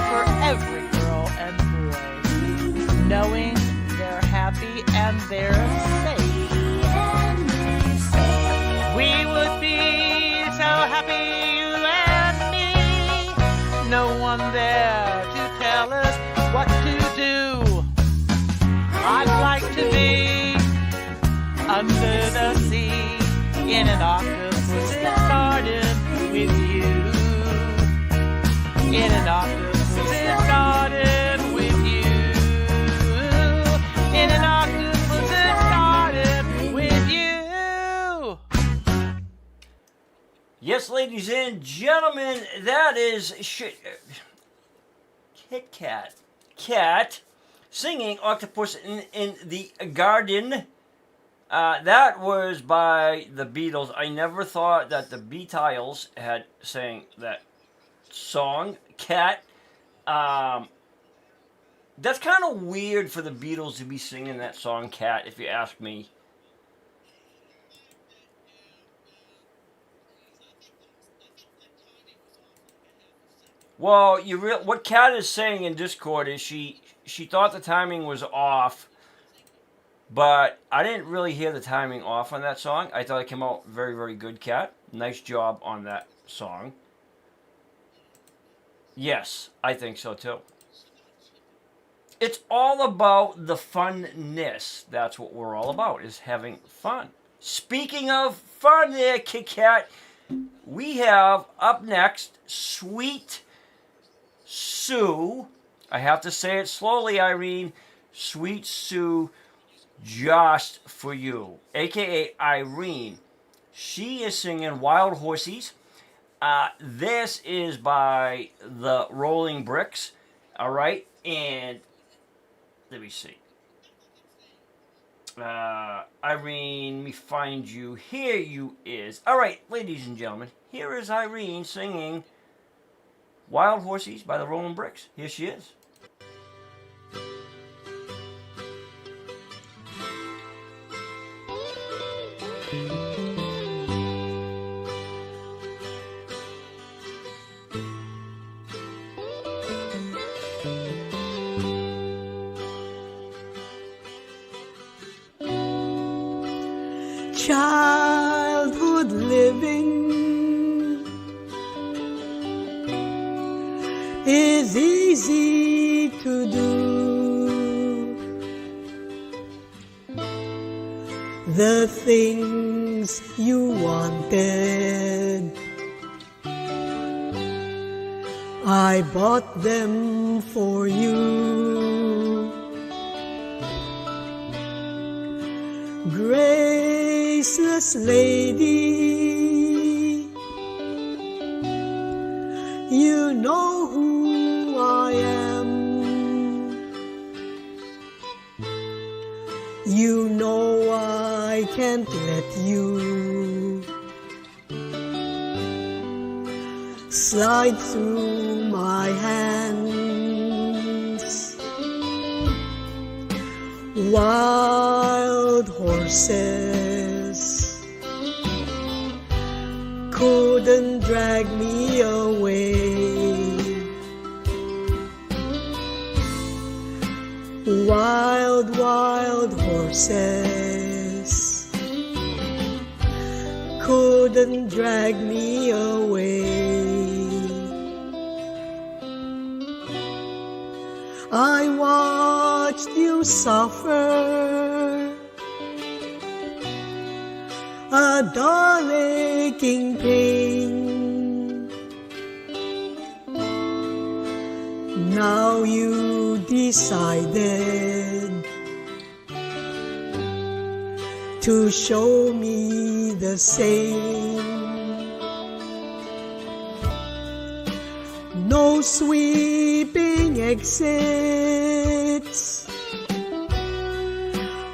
for every girl and boy, knowing they're happy and they're safe. We would be so happy, you and me, no one there to tell us what to do. I'd like to be under the sea in an octopus's garden with you. In an octopus's garden with you. In an octopus's garden with you. Yes, ladies and gentlemen, that is Kit Kat. Cat singing Octopus in the Garden That was by the Beatles. I never thought that the Beatles had sang that song, Cat. That's kind of weird for the Beatles to be singing that song, Cat, if you ask me. Well, what Kat is saying in Discord is she thought the timing was off, but I didn't really hear the timing off on that song. I thought it came out very, very good, Kat. Nice job on that song. Yes, I think so too. It's all about the funness. That's what we're all about, is having fun. Speaking of fun there, Kit Kat, we have up next Sweet Sue. I have to say it slowly, Irene. Sweet Sue, just for you, aka Irene. She is singing Wild Horses. This is by the Rolling Bricks. All right, and let me see. Irene, let me find you. Here you is. All right, ladies and gentlemen, here is Irene singing Wild Horses by the Rolling Bricks. Here she is. Childhood living is easy to do. The things you wanted, I bought them for you. Graceless lady, you know who I am. You know I can't let you slide through my hands. Wild horses couldn't drag me away. Wild, wild horses couldn't drag me away. I watched you suffer a dull aching pain. Now you decided to show me the same. No sweeping exits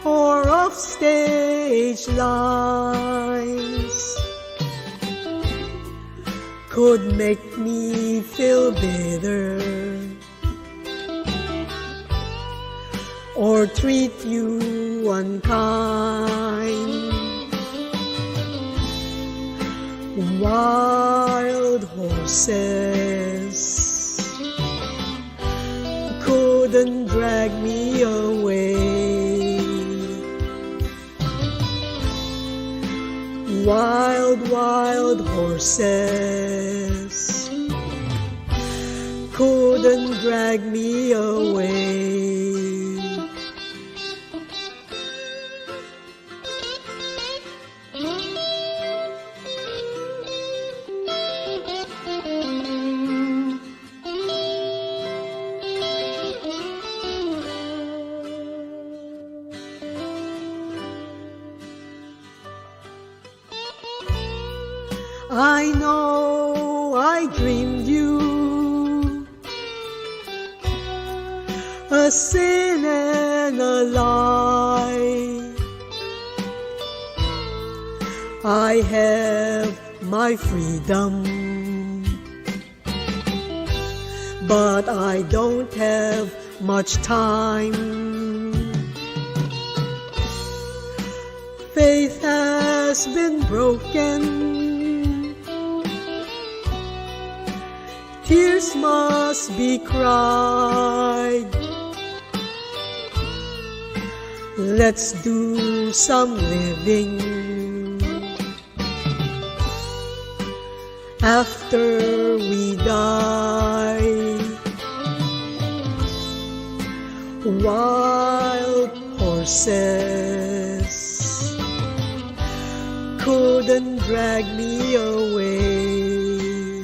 or off-stage lines could make me feel bitter or treat you unkind. Wild horses couldn't drag me away. Wild, wild horses couldn't drag me away. I know I dreamed you a sin and a lie. I have my freedom, but I don't have much time. Faith has been broken, tears must be cried. Let's do some living after we die. Wild horses couldn't drag me away.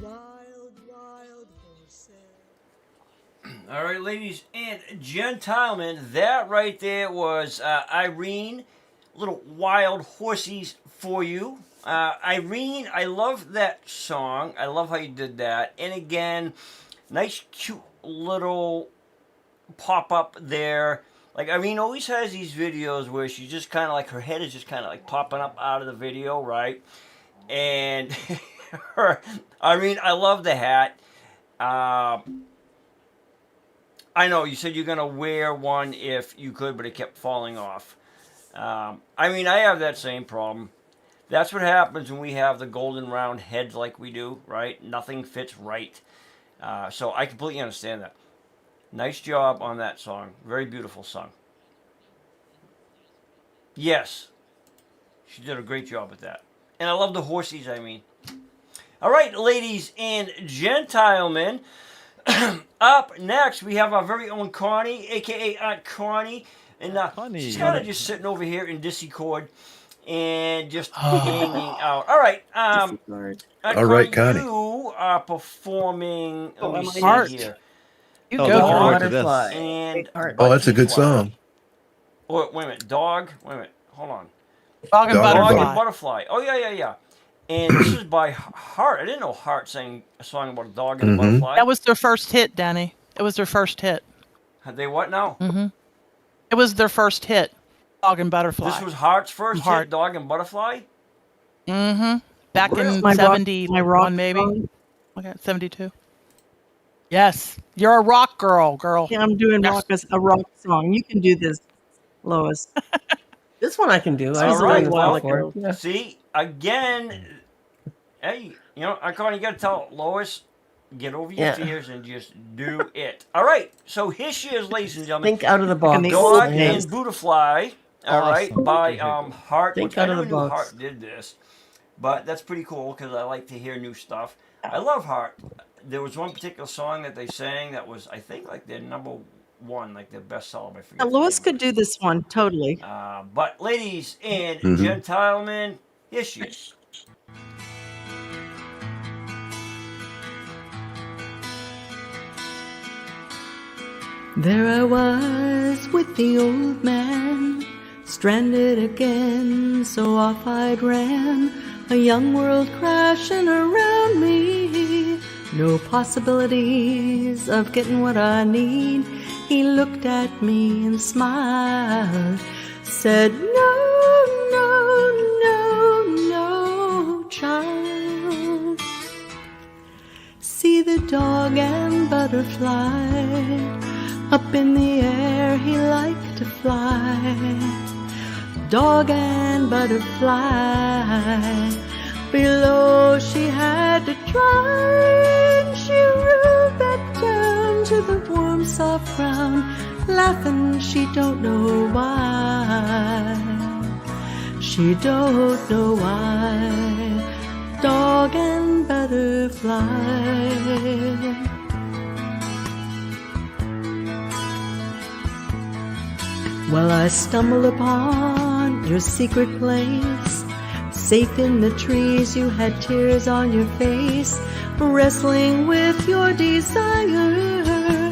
Wild, wild horses. All right, ladies and gentlemen, that right there was Irene, little wild horsies for you. Irene, I love that song. I love how you did that. And again, nice, cute little pop-up there. Like, Irene always has these videos where she's just kind of like, her head is just kind of like popping up out of the video, right? And, Irene, I love the hat. I know, you said you're going to wear one if you could, but it kept falling off. I mean, I have that same problem. That's what happens when we have the golden round heads like we do, right? Nothing fits right. So I completely understand that. Nice job on that song. Very beautiful song. Yes. She did a great job with that. And I love the horsies, I mean. All right, ladies and gentlemen. Up next, we have our very own Connie, a.k.a. Aunt Connie. And she's kind of just sitting over here in Discord and just hanging out. All right. All right, Connie. You are performing. Let me see here. You Oh, go looking for forward to butterfly. this. And Oh, that's a good song. oh, wait a minute. Dog. Wait a minute. Hold on. Dog and Dog and Dog butterfly. and Butterfly. Oh, yeah. And this is by Heart. I didn't know Heart sang a song about a dog and a butterfly. That was their first hit, Danny. It was their first hit. Had they what now? It was their first hit, Dog and Butterfly. This was Heart's first hit, Dog and Butterfly? Back in My rock 71, maybe. song. Okay, 72. Yes, you're a rock girl. Yeah, I'm doing Yes. a rock song. You can do this, Lois. This one I can do. I was All right, doing well well, for it. Yeah. see, again, hey, you know, you got to tell Lois, get over your Yeah. fears and just do it. All right, so here she is, ladies and gentlemen. Think out of the box. Dog and Butterfly, all right, Awesome. by Heart. Think Which I out of never the knew box. Heart did this, but that's pretty cool because I like to hear new stuff. I love Heart. There was one particular song that they sang that was, I think, like their number one, like their best seller. I forget. Now, the Lois name of could do this one totally. it. But ladies and gentlemen, here she is. There I was with the old man, stranded again, so off I'd ran, a young world crashing around me, no possibilities of getting what I need. He looked at me and smiled, said, no, no, no, no, child. See the dog and butterfly, up in the air he liked to fly. Dog and butterfly, below she had to try. And she rolled back down to the warm soft ground, laughing she don't know why. She don't know why. Dog and butterfly. Well, I stumbled upon your secret place, safe in the trees, you had tears on your face, wrestling with your desire.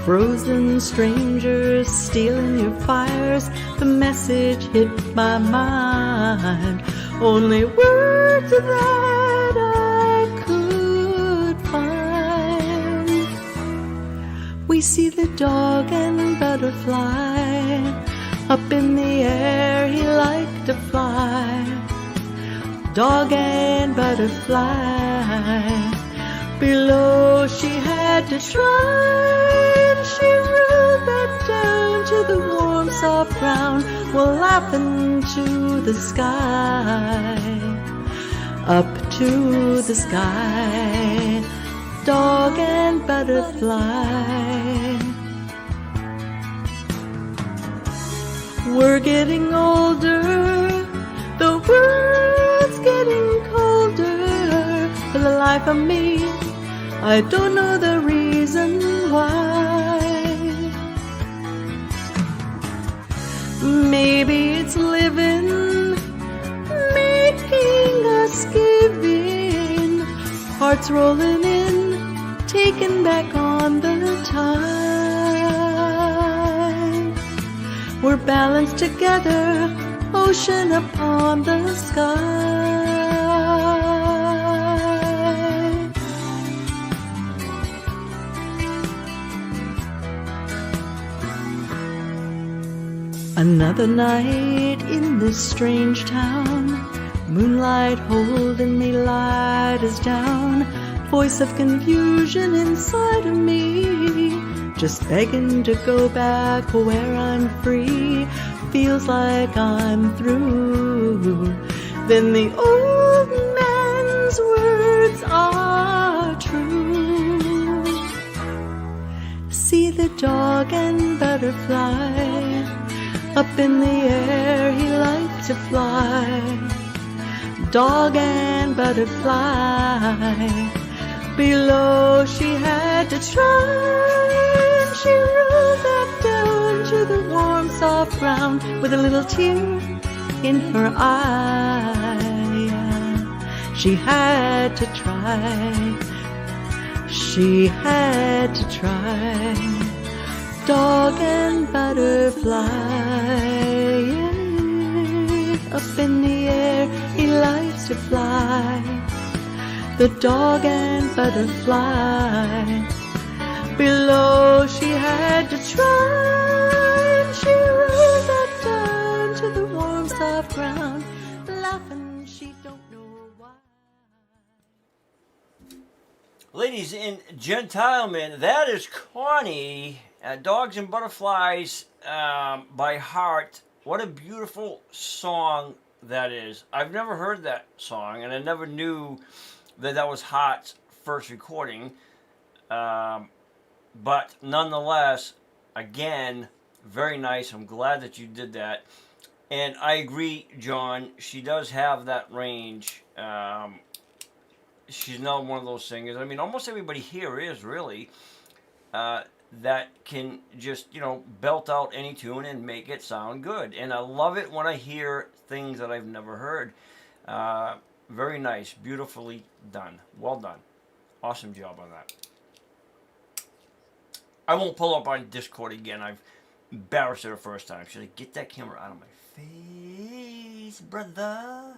Frozen strangers stealing your fires, the message hit my mind. Only words that I could find. We see the dog and butterfly, Up in the air he liked to fly, dog and butterfly. Below she had to try, and she rolled back down to the warm soft ground, while laughing to the sky, up to the sky, dog and butterfly. We're getting older, the world's getting colder. For the life of me, I don't know the reason why. Maybe it's living, making us give in, hearts rolling in, taking back on the time. We're balanced together, ocean upon the sky. Another night in this strange town, moonlight holding me, light is down, voice of confusion inside of me, just begging to go back where I'm free, feels like I'm through. Then the old man's words are true. See the dog and butterfly, up in the air he liked to fly, dog and butterfly. Below she had to try, and she rolled back down to the warm soft ground, with a little tear in her eye. She had to try, she had to try, dog and butterfly. Up in the air he likes to fly, the dog and butterfly. Below she had to try, and she rolled back down to the warm soft ground, laughing she don't know why. Ladies and gentlemen, that is Connie, Dogs and Butterflies by Heart. What a beautiful song that is. I've never heard that song, and I never knew that that was Heart's first recording. But nonetheless, again, very nice. I'm glad that you did that. And I agree, John, she does have that range. She's not one of those singers. I mean, almost everybody here is really that can just, you know, belt out any tune and make it sound good. And I love it when I hear things that I've never heard. Very nice, beautifully done. Well done. Awesome job on that. I won't pull up on Discord again. I've embarrassed her the first time. She's like, get that camera out of my face, brother.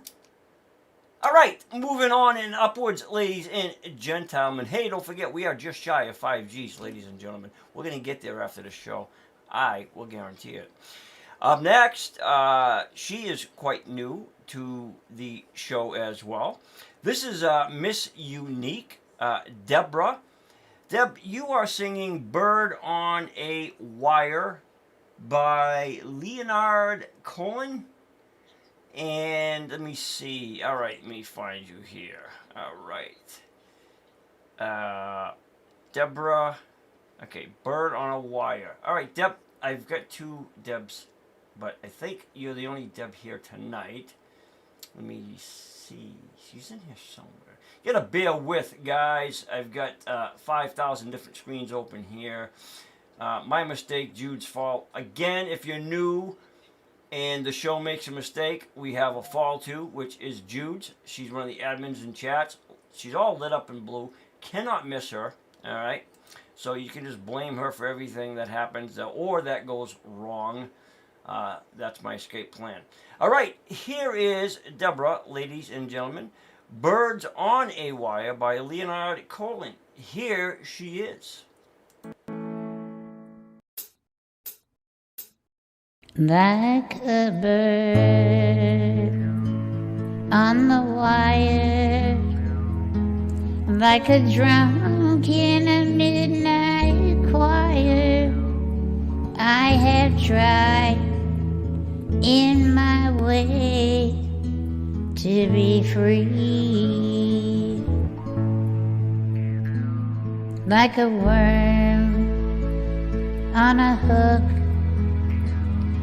All right, moving on and upwards, ladies and gentlemen. Hey, don't forget, we are just shy of 5Gs, ladies and gentlemen. We're going to get there after the show. I will guarantee it. Up next, she is quite new to the show as well. This is Miss Unique, Deborah. Deb, you are singing Bird on a Wire by Leonard Cohen. And let me see. All right, let me find you here. All right. Deborah. Okay, Bird on a Wire. All right, Deb. I've got two Debs, but I think you're the only Deb here tonight. Let me see. She's in here somewhere. You gotta bear with, guys. I've got 5,000 different screens open here. My mistake, Jude's fault. Again, if you're new and the show makes a mistake, we have a fall to, which is Jude's. She's one of the admins in chats. She's all lit up in blue. Cannot miss her. All right. So you can just blame her for everything that happens or that goes wrong. That's my escape plan. All right. Here is Deborah, ladies and gentlemen. Birds on a Wire by Leonard Cohen. Here she is. like a bird on the wire, like a drunk in a midnight choir. I have tried in my way to be free, like a worm on a hook,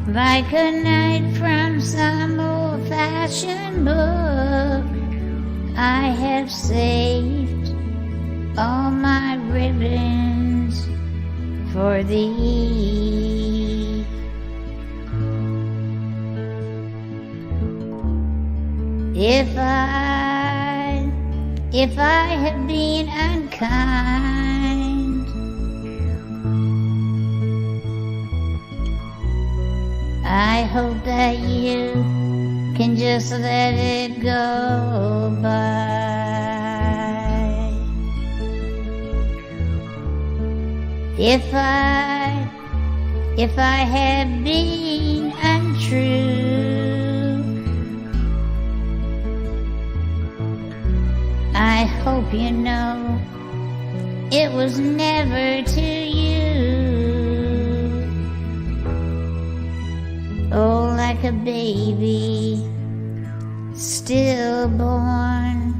like a knight from some old-fashioned book. I have saved all my ribbons for thee. If I have been unkind, I hope that you can just let it go by. If I have been untrue, I hope you know it was never to you. Oh, like a baby stillborn,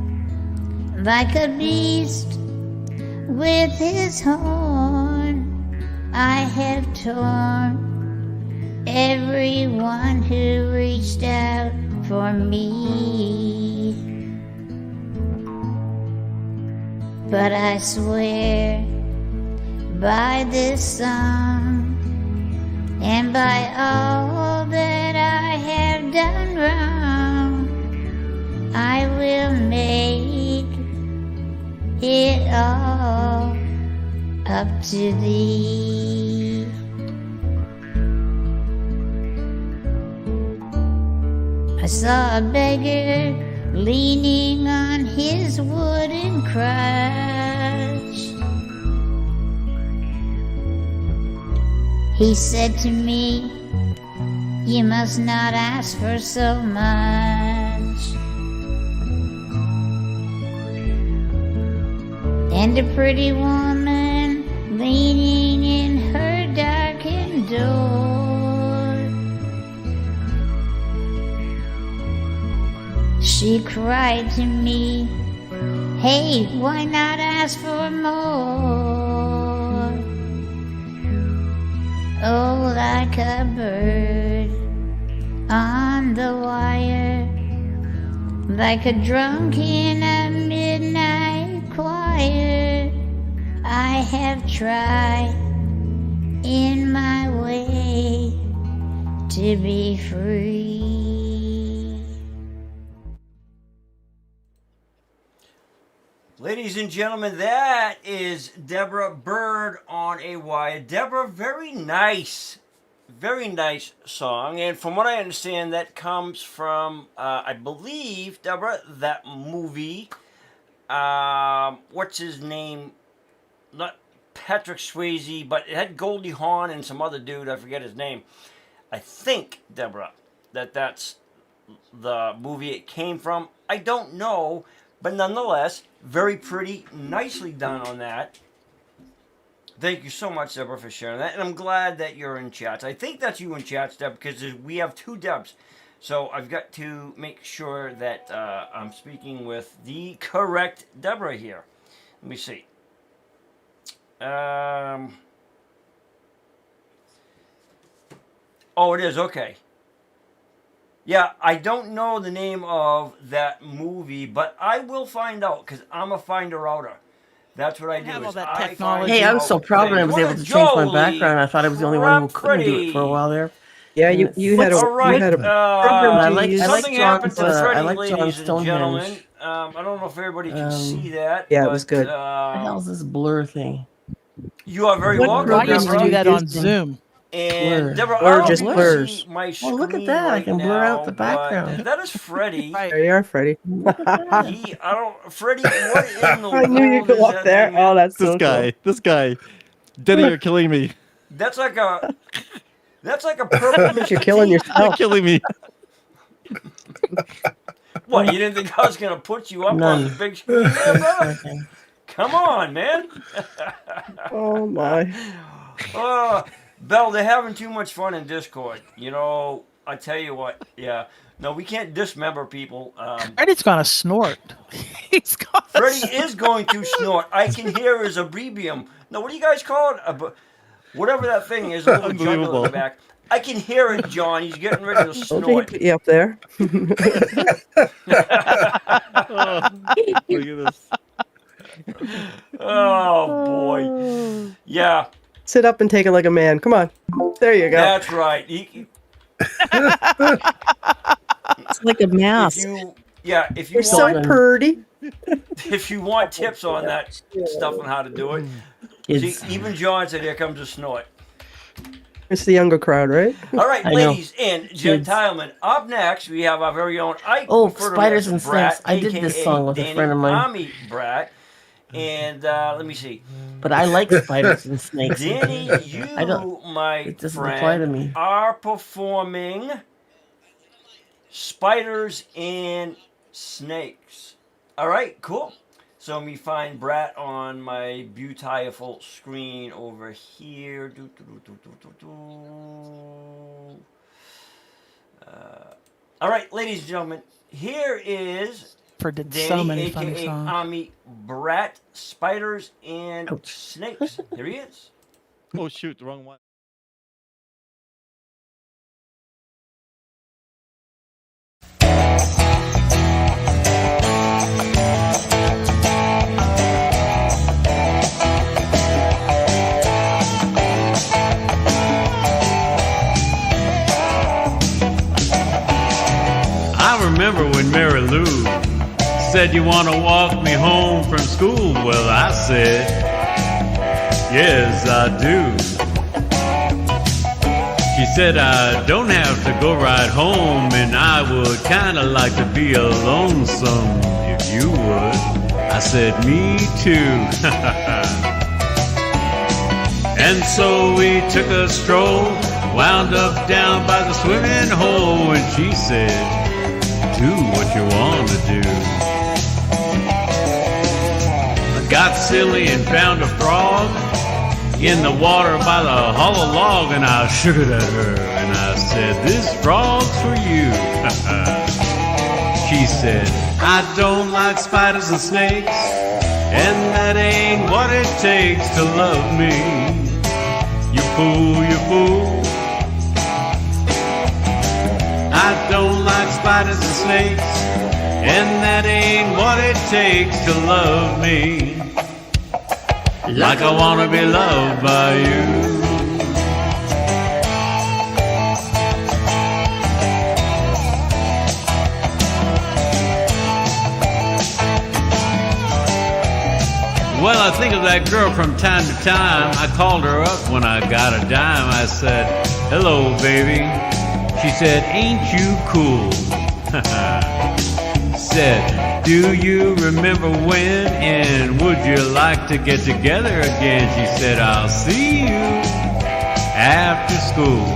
like a beast with his horn, I have torn everyone who reached out for me. But I swear by this song and by all that I have done wrong, I will make it all up to thee. I saw a beggar leaning on his wooden crutch. He said to me, "You must not ask for so much." And a pretty woman leaning in her darkened door, she cried to me, "Hey, why not ask for more?" Oh, like a bird on the wire, like a drunk in a midnight choir, I have tried in my way to be free. Ladies and gentlemen, that is Deborah Bird on a Wire. Deborah, very nice song. And from what I understand, that comes from, I believe, Deborah, that movie, what's his name? Not Patrick Swayze, but it had Goldie Hawn and some other dude, I forget his name. I think, Deborah, that's the movie it came from. I don't know, but nonetheless, very pretty, nicely done on that. Thank you so much, Deborah, for sharing that. And I'm glad that you're in chats. I think that's you in chats, Deb, because we have two Debs. So I've got to make sure that I'm speaking with the correct Deborah here. Let me see. Oh, it is, okay. Yeah, I don't know the name of that movie, but I will find out, because I'm a finder-outer. That's what I do. all Is that I technology. Hey, I was so proud when I was able to change my background. I thought I was the only one who couldn't do it for a while there. Yeah, And you had a All right, you had a program I to like use. something happened to Freddy, I like John ladies and gentlemen. Stonehenge. I don't know if everybody can see that. Yeah, but, it was good. What the hell's this blur thing? You are very What welcome, I used to Deborah. do that on Using- Zoom. And Blur. Deborah, Blur I don't just see blurs. my screen Oh, look at that. I right can blur out now, the but background. that is Freddy. Right. There you are, Freddy. Freddy, what in the I knew you'd world go is up that there. thing? Oh, that's so This guy. Denny, you're killing me. That's like a That's like a purple. You're killing You're yourself. killing me. What, you didn't think I was going to put you up on None. the big screen there, brother? Come on, man. Oh my. Oh, Belle, they're having too much fun in Discord. You know, I tell you what. Yeah. No, we can't dismember people. Freddy's gonna snort. He's gonna. Freddy is going to snort. I can hear his abribium. No, what do you guys call it? Whatever that thing is, a little jungle in Unbelievable. the back. I can hear it, John. He's getting ready to Don't you snort. put you up there? Oh, look at this. Oh, boy. Yeah, Sit up and take it like a man. Come on. There you go. that's right. It's like a mouse. If you You're so want, pretty. if you want tips on that stuff on how to do it, see, Kids. even John said, "Here comes a snort." It's the younger crowd, right? All right, I know. ladies and gentlemen, up next we have our very own Ike. Oh, referred to Spiders as and Brat, Snakes. I did this aka song with a Danny friend of mine. Army Brat. And let me see. But I like spiders and snakes. Danny, you, I don't- my it doesn't apply to friend, me. are performing Spiders and Snakes. All right, cool. So let me find Brat on my beautiful screen over here. All right, ladies and gentlemen, here is Did Danny, so many funny aka songs. Ami Brat, Spiders and Ouch. Snakes. Here he is. Oh shoot, the wrong one. I remember when Mary Lou said you want to walk me home from school. Well, I said, yes, I do. She said I don't have to go right home, and I would kind of like to be alone some if you would. I said, me too. And so we took a stroll, wound up down by the swimming hole, and she said, do what you want to do. I got silly and found a frog in the water by the hollow log, and I shook it at her, and I said, this frog's for you. She said, I don't like spiders and snakes, and that ain't what it takes to love me. You fool, you fool. I don't like spiders and snakes, and that ain't what it takes to love me. Like I wanna be loved by you. Well, I think of that girl from time to time. I called her up when I got a dime. I said, hello, baby. She said, ain't you cool? Said, do you remember when? And would you like to get together again? She said, I'll see you after school.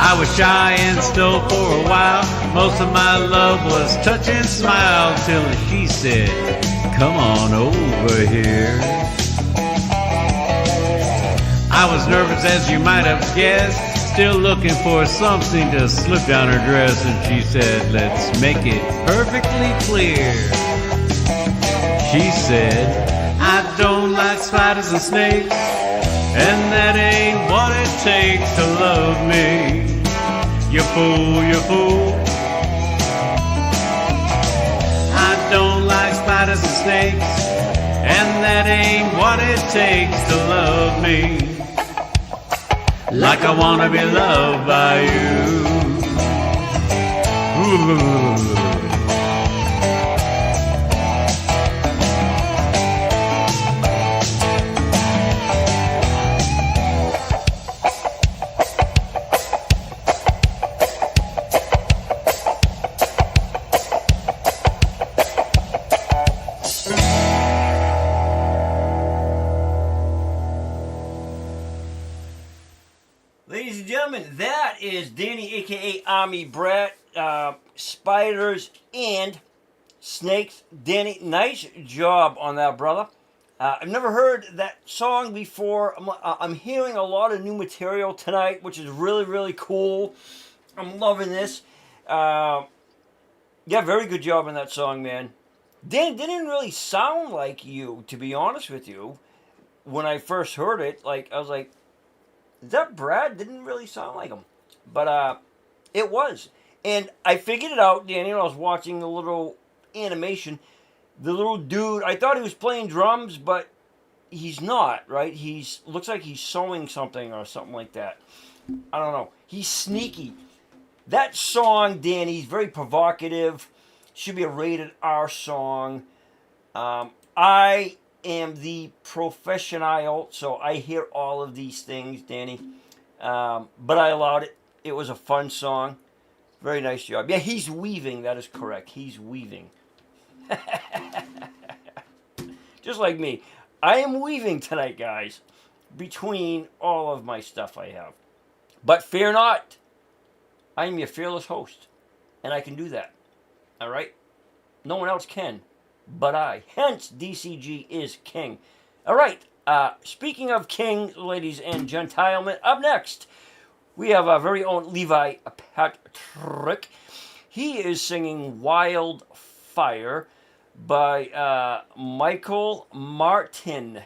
I was shy and still for a while. Most of my love was touch and smile, till she said, come on over here. I was nervous, as you might have guessed, still looking for something to slip down her dress, and she said, let's make it perfectly clear. She said, I don't like spiders and snakes, and that ain't what it takes to love me. You fool, you fool. I don't like spiders and snakes, and that ain't what it takes to love me. Like I wanna be loved by you. Ooh. is Danny, aka Army Brat. Spiders and snakes. Danny, nice job on that, brother. I've never heard that song before. I'm hearing a lot of new material tonight, which is really, really cool. I'm loving this. Yeah, very good job on that song, man. Dan didn't really sound like you, to be honest with you. When I first heard it, like, I was like, is that Brad? Didn't really sound like him. But it was. And I figured it out, Danny, when I was watching the little animation. The little dude, I thought he was playing drums, but he's not, right? Looks like he's sewing something or something like that. I don't know. He's sneaky. That song, Danny, is very provocative. Should be a rated R song. I am the professional, so I hear all of these things, Danny. But I allowed it. It was a fun song. Very nice job. Yeah, he's weaving. That is correct. He's weaving. Just like me. I am weaving tonight, guys, between all of my stuff I have. But fear not. I am your fearless host, and I can do that. All right? No one else can, but I. Hence, DCG is king. All right. Speaking of king, ladies and gentlemen, up next, we have our very own Levi Patrick. He is singing Wildfire by Michael Martin.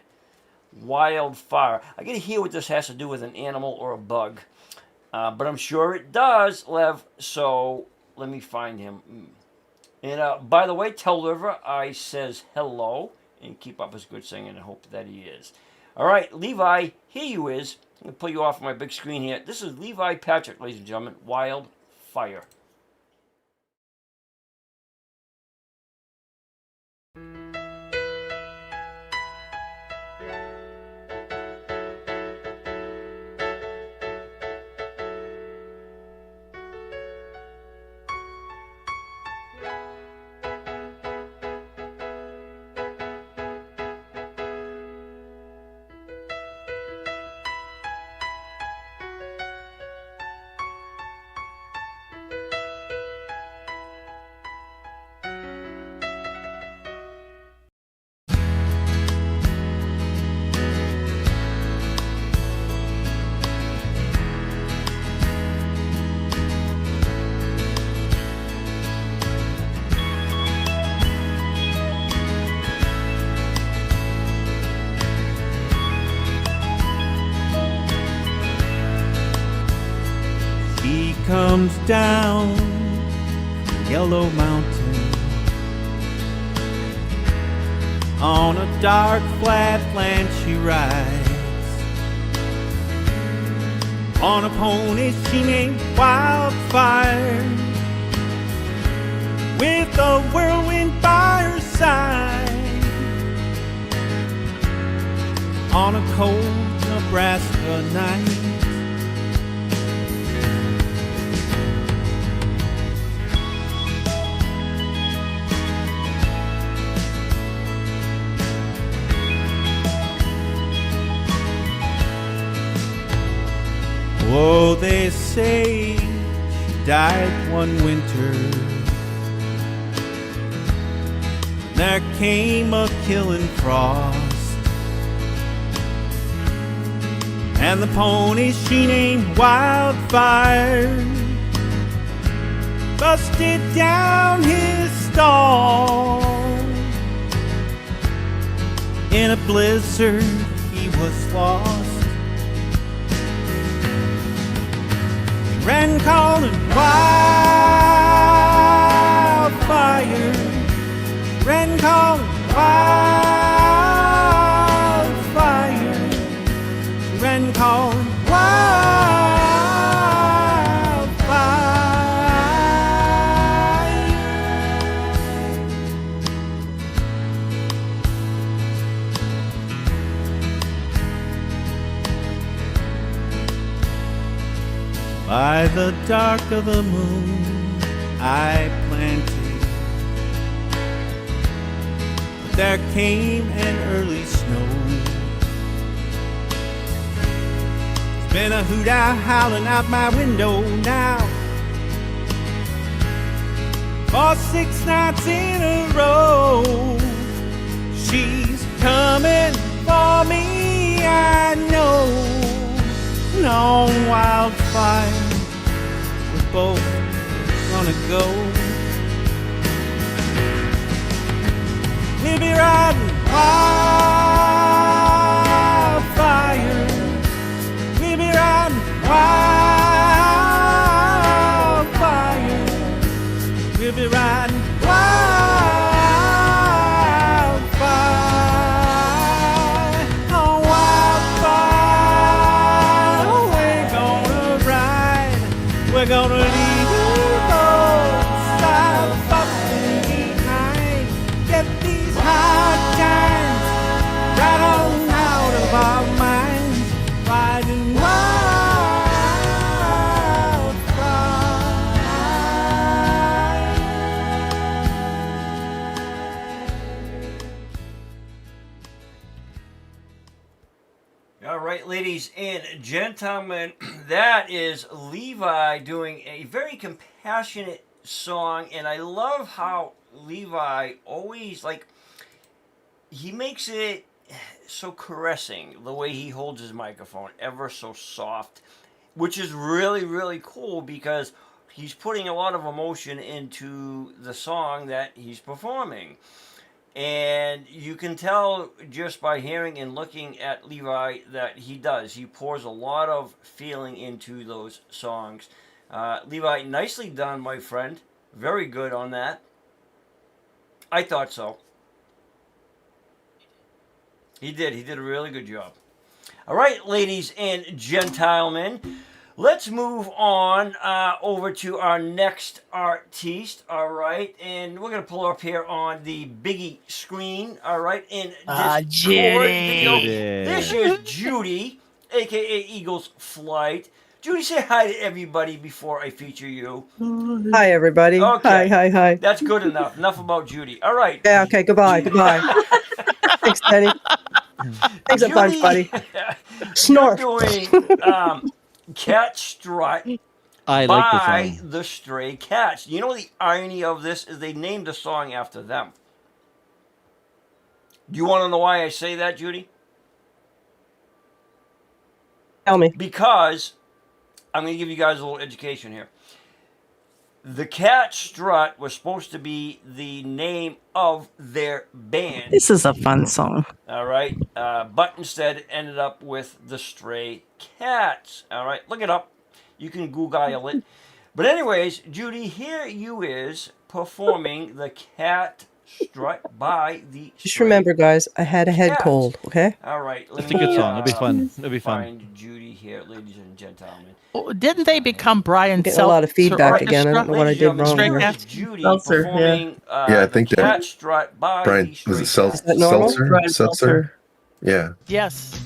Wildfire. I gotta hear what this has to do with an animal or a bug. But I'm sure it does, Lev. So let me find him. And by the way, tell Levi I says hello and keep up his good singing and hope that he is. All right, Levi, here you is. I'm going to pull you off my big screen here. This is Levi Patrick, ladies and gentlemen. Wildfire. Comes down Yellow Mountain on a dark flat land she rides on a pony she named Wildfire with a whirlwind by her side on a cold Nebraska night. Oh, they say she died one winter. There came a killing frost, and the pony she named Wildfire busted down his stall. In a blizzard he was lost. Ran calling wildfire, ran calling wildfire, ran calling by the dark of the moon I planted, but there came an early snow. been a hoot owl howling out my window now for 6 nights in a row. She's coming for me, I know. On wildfire, we're both gonna go. We'll be riding wildfire. We'll be riding wildfire. We'll be riding wildfire. On wildfire, we're gonna ride. We're gonna leave those side fucking behind. Get these hard times right on out of our minds. Riding All right, ladies and gentlemen, that is Levi doing a very compassionate song, and I love how Levi always, like, he makes it so caressing, the way he holds his microphone, ever so soft, which is really, really cool because he's putting a lot of emotion into the song that he's performing. And you can tell just by hearing and looking at Levi that he does. He pours a lot of feeling into those songs. Levi, nicely done, my friend. Very good on that. I thought so. He did. He did a really good job. All right, ladies and gentlemen, let's move on over to our next artiste, all right? And we're going to pull up here on the biggie screen, all right? In Discord video. This is Judy, a.k.a. Eagles Flight. Judy, say hi to everybody before I feature you. Hi, everybody. Okay. Hi. That's good enough. Enough about Judy. All right. Yeah, okay, goodbye. Thanks, Penny. Thanks a bunch, buddy. Snort. You're doing Cat Strut I by like the song. the Stray Cats. You know the irony of this is they named the song after them. Do you want to know why I say that, Judy? Tell me. Because I'm going to give you guys a little education here. The Cat Strut was supposed to be the name of their band. This is a fun song. All right. But instead it ended up with the Stray Cats. All right. Look it up. You can Google it. But anyways, Judy, here you is performing the Cat Strut by the Just Stray remember, guys, I had a head Cats. cold, okay? All right. It's a good song. It'll be fun. It'll be fun. Find Judy here, ladies and gentlemen. Oh, didn't they become Brian Getting a lot of feedback again. I don't know what I did wrong Stray here. Cats? Judy Seltzer, performing Yeah, I think the that- Cat Strut by Brian, the was Stray it Cats. that normal? Seltzer? Brian Seltzer? Yeah. Yes.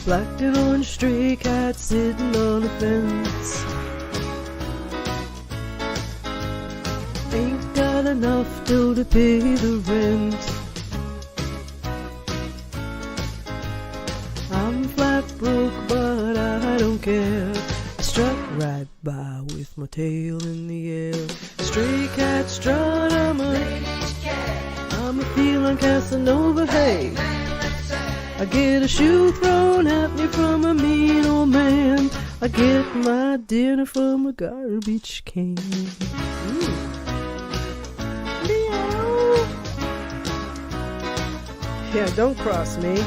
Black and orange stray cat sitting on a fence. Ain't got enough dough to pay the rent. I'm flat broke, but I don't care. I strut right by with my tail in the air. Stray cat strut, I'm a feline Casanova, hey. I get a shoe thrown at me from a mean old man. I get my dinner from a garbage can. Meow. Yeah, don't cross me.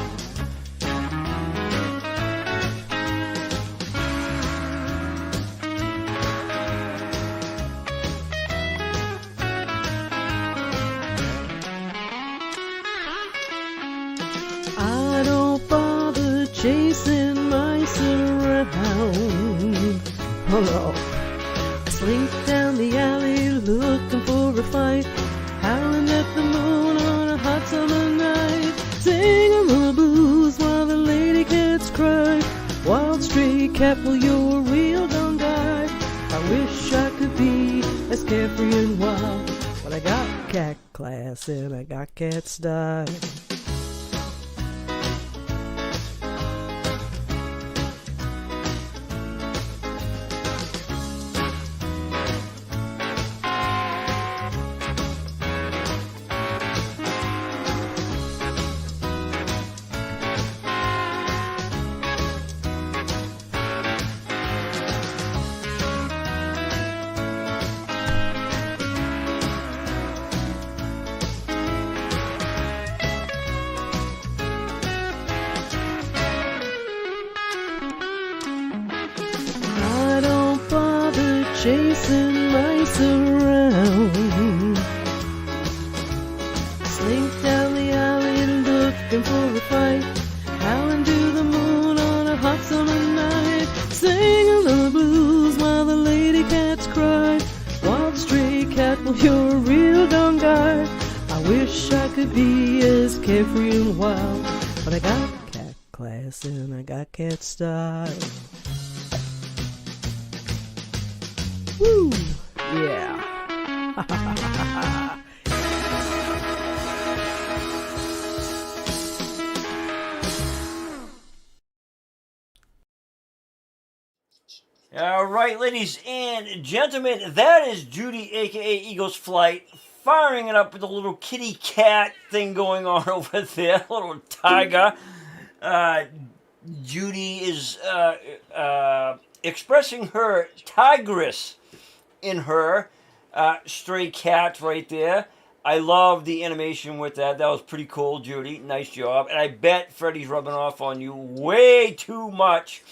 I don't bother chasing mice around. Oh no. for a fight, howling at the moon on a hot summer night, singing the blues while the lady cats cry. Wild stray cat, well you're a real dumb guy. I wish I could be as carefree and wild, but I got cat class and I got cat style. Chasing mice around, slink down the alley looking for a fight, howling to the moon on a hot summer night, singing the blues while the lady cats cry. Wild stray cat, well you're a real dumb guy. I wish I could be as carefree and wild, but I got cat class and I got cat style. Woo! Yeah. All right, ladies and gentlemen, that is Judy, aka Eagle's Flight, firing it up with a little kitty cat thing going on over there, a little tiger. Judy is expressing her tigress in her stray cat right there. I love the animation with that. That was pretty cool, Judy. Nice job. And I bet Freddy's rubbing off on you way too much.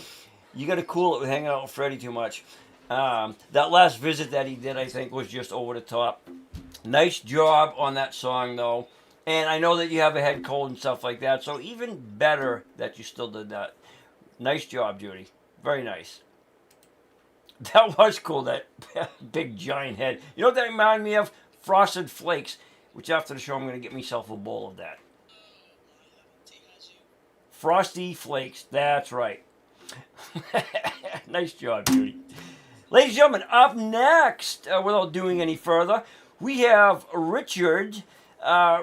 You got to cool it with hanging out with Freddy too much. That last visit that he did, I think, was just over the top. Nice job on that song, though. And I know that you have a head cold and stuff like that, so even better that you still did that. Nice job, Judy. Very nice. That was cool, that big giant head. You know what that reminded me of? Frosted Flakes, which after the show I'm going to get myself a bowl of that. Frosty Flakes, that's right. Nice job, Judy. Ladies and gentlemen, up next, without doing any further, we have Richard. I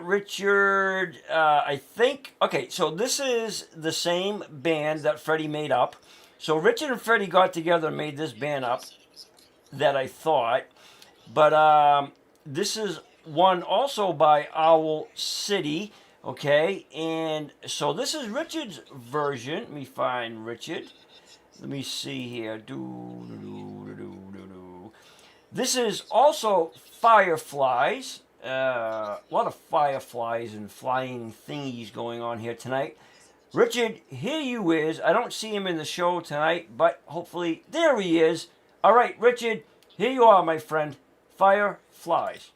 think, okay, so this is the same band that Freddy made up. So Richard and Freddy got together and made this band up that I thought. But this is one also by Owl City, okay? And so this is Richard's version. Let me find Richard. Let me see here. This is also Fireflies. A lot of fireflies and flying thingies going on here tonight. Richard, here you is. I don't see him in the show tonight, but hopefully, there he is. All right, Richard, here you are, my friend. Fireflies.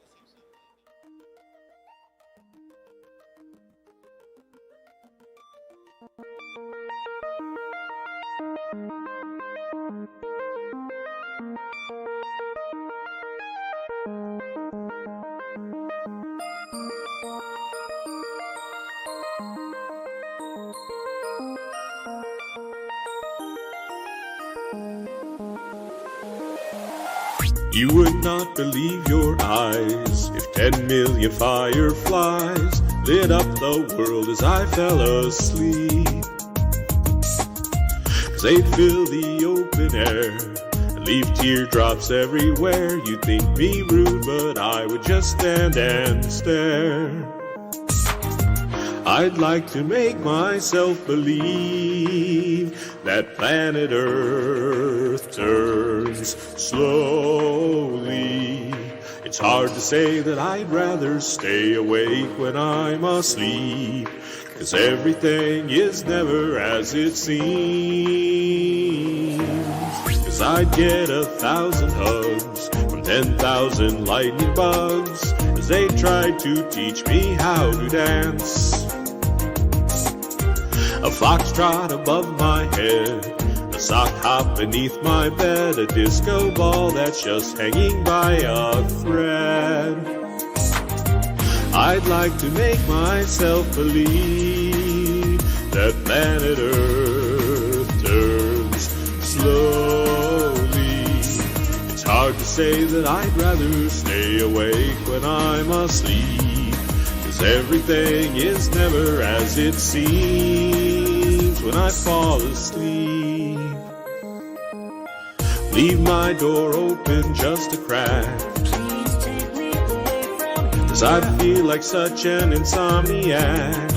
You would not believe your eyes if 10 million fireflies lit up the world as I fell asleep. 'Cause they'd fill the open air and leave teardrops everywhere. You'd think me rude, but I would just stand and stare. I'd like to make myself believe that planet Earth turns slowly. It's hard to say that I'd rather stay awake when I'm asleep, 'cause everything is never as it seems. 'Cause I'd get 1,000 hugs from 10,000 lightning bugs as they tried to teach me how to dance. A foxtrot above my head, a sock hop beneath my bed, a disco ball that's just hanging by a thread. I'd like to make myself believe that planet Earth turns slowly. It's hard to say that I'd rather stay awake when I'm asleep, 'cause everything is never as it seems when I fall asleep. Leave my door open just a crack, 'cause I feel like such an insomniac.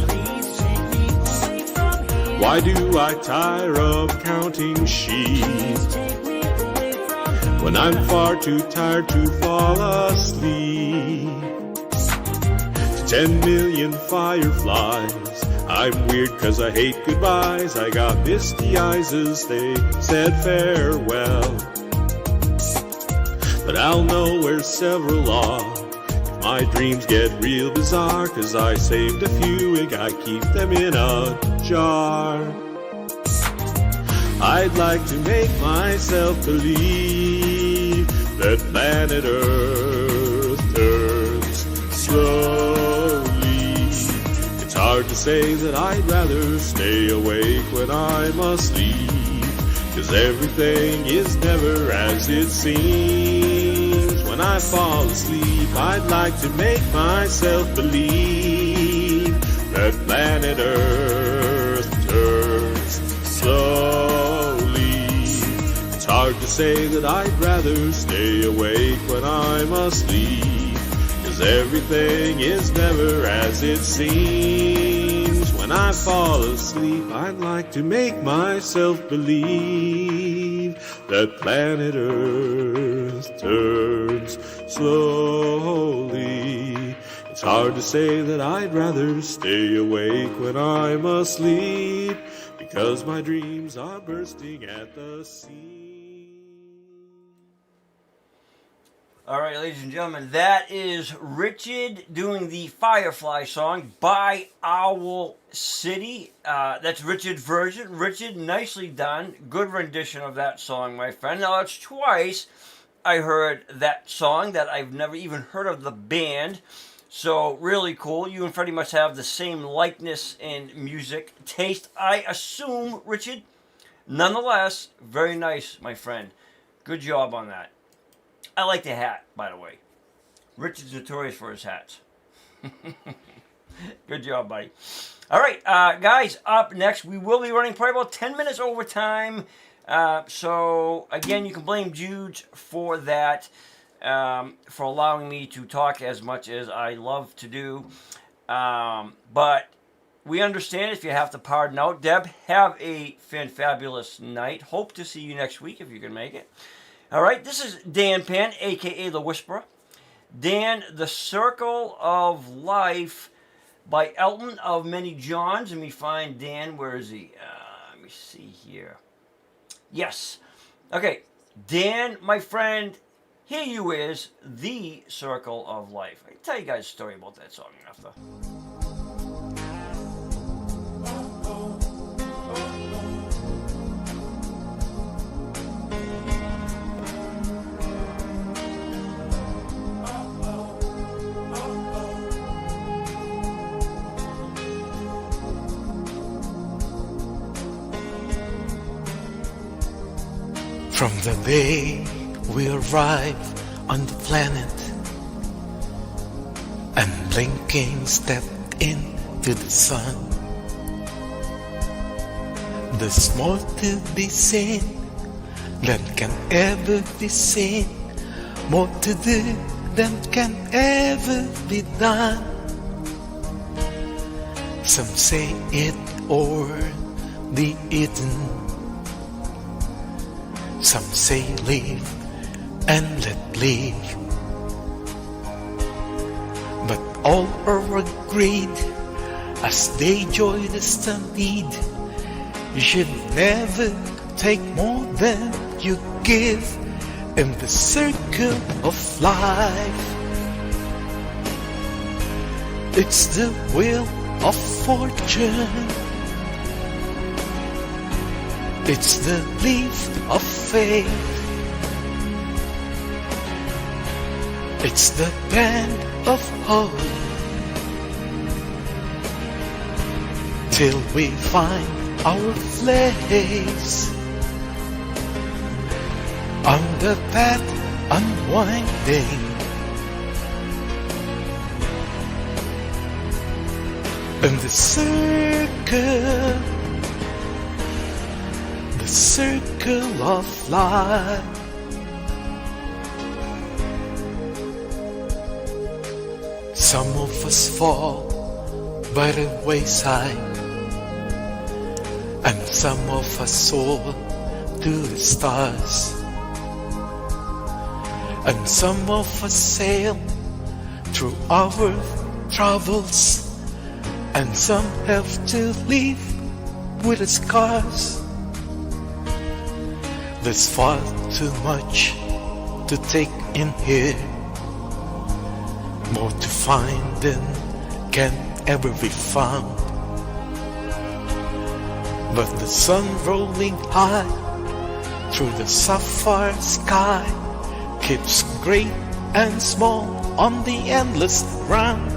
Why do I tire of counting sheep when I'm far too tired to fall asleep? To 10 million fireflies, I'm weird 'cause I hate goodbyes. I got misty eyes as they said farewell, but I'll know where several are if my dreams get real bizarre, 'cause I saved a few and I keep them in a jar. I'd like to make myself believe that planet Earth turns slowly. It's hard to say that I'd rather stay awake when I'm asleep, 'cause everything is never as it seems when I fall asleep. I'd like to make myself believe that planet Earth turns slowly. It's hard to say that I'd rather stay awake when I'm asleep, 'cause everything is never as it seems when I fall asleep. I'd like to make myself believe that planet Earth turns slowly. It's hard to say that I'd rather stay awake when I'm asleep, because my dreams are bursting at the seams. All right, ladies and gentlemen, that is Richard doing the Firefly song by Owl City. That's Richard's version. Richard, nicely done. Good rendition of that song, my friend. Now, that's twice I heard that song that I've never even heard of the band. So, really cool. You and Freddy must have the same likeness in music taste, I assume, Richard. Nonetheless, very nice, my friend. Good job on that. I like the hat, by the way. Richard's notorious for his hats. Good job, buddy. All right, guys, up next, we will be running probably about 10 minutes overtime. So, again, you can blame Jude for that, for allowing me to talk as much as I love to do. But we understand if you have to pardon out. Deb, have a fantabulous night. Hope to see you next week if you can make it. All right, this is Dan Pan, a.k.a. The Whisperer. Dan, The Circle of Life by Elton of Many Johns. Let me find Dan. Where is he? Let me see here. Yes. Okay, Dan, my friend, here you is, The Circle of Life. I can tell you guys a story about that song after. From the day we arrive on the planet and blinking step into the sun, there's more to be seen than can ever be seen, more to do than can ever be done. Some say it or the eaten, some say live and let live, but all are agreed as they join the stampede. You should never take more than you give in the circle of life. It's the wheel of fortune, It's the leaf of faith. It's the band of hope. Till we find our place on the path unwinding. In the circle of life. Some of us fall by the wayside, and some of us soar to the stars, and some of us sail through our travels, and some have to leave with the scars. There's far too much to take in here, more to find than can ever be found. But the sun rolling high through the sapphire sky keeps great and small on the endless round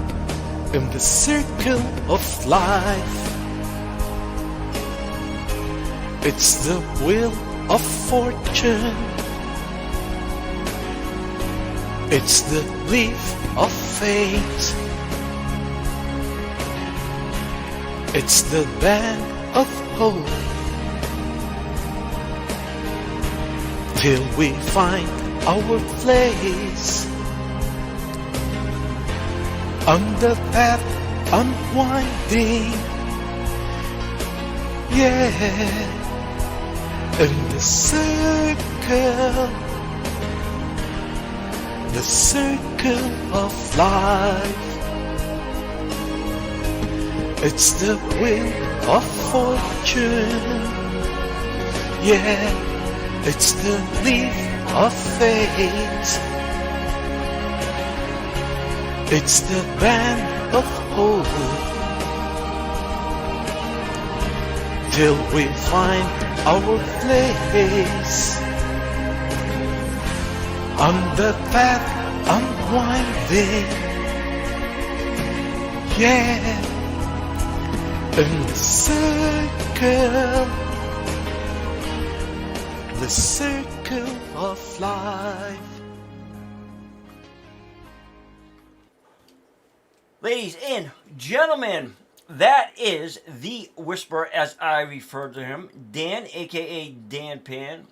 in the circle of life. It's the wheel of fortune. It's the leaf of fate. It's the band of hope. Till we find our place on the path unwinding. Yeah. In the circle of life. It's the wheel of fortune. Yeah, it's the leaf of fate. It's the band of hope. Till we find our place on the path unwinding. Yeah, in the circle of life. Ladies and gentlemen, that is the Whisperer, as I refer to him, Dan, aka Dan Pan,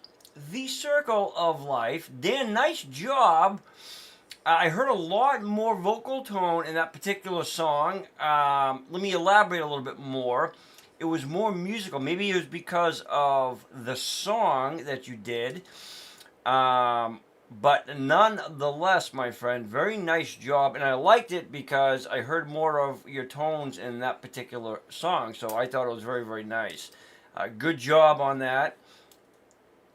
the Circle of Life. Dan, nice job. I heard a lot more vocal tone in that particular song. Let me elaborate a little bit more. It was more musical. Maybe it was because of the song that you did. But nonetheless, my friend, very nice job. And I liked it because I heard more of your tones in that particular song. So I thought it was very, very nice. Good job on that.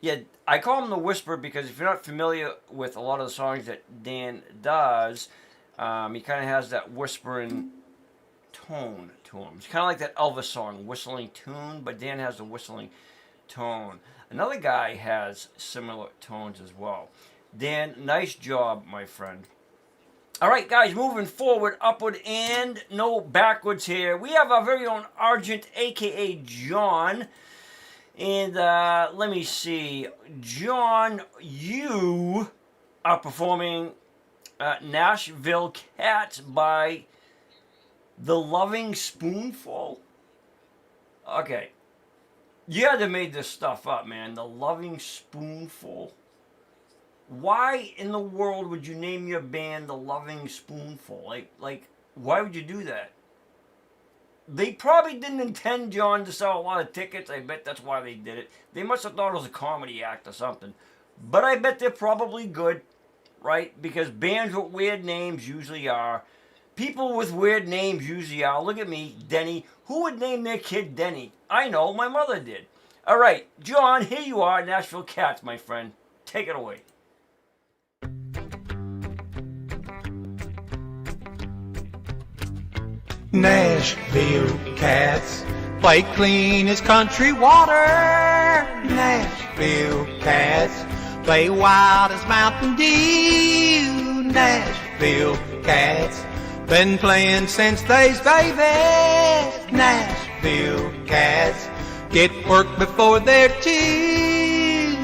Yeah, I call him the Whisperer because if you're not familiar with a lot of the songs that Dan does, he kind of has that whispering tone to him. It's kind of like that Elvis song, whistling tune, but Dan has the whistling tone. Another guy has similar tones as well. Dan, nice job, my friend. All right, guys, moving forward, upward, and no backwards here. We have our very own Argent, a.k.a. John. And let me see. John, you are performing Nashville Cats by The Loving Spoonful. Okay. You had to make this stuff up, man. The Loving Spoonful. Why in the world would you name your band The Loving Spoonful? Like, why would you do that? They probably didn't intend John to sell a lot of tickets. I bet that's why they did it. They must have thought it was a comedy act or something. But I bet they're probably good, right? Because bands with weird names usually are. People with weird names usually are. Look at me, Denny. Who would name their kid Denny? I know, my mother did. All right, John, here you are, Nashville Cats, my friend. Take it away. Nashville Cats, play clean as country water. Nashville cats play wild as Mountain Dew. Nashville cats been playing since they's babies. Nashville cats get work before they're two.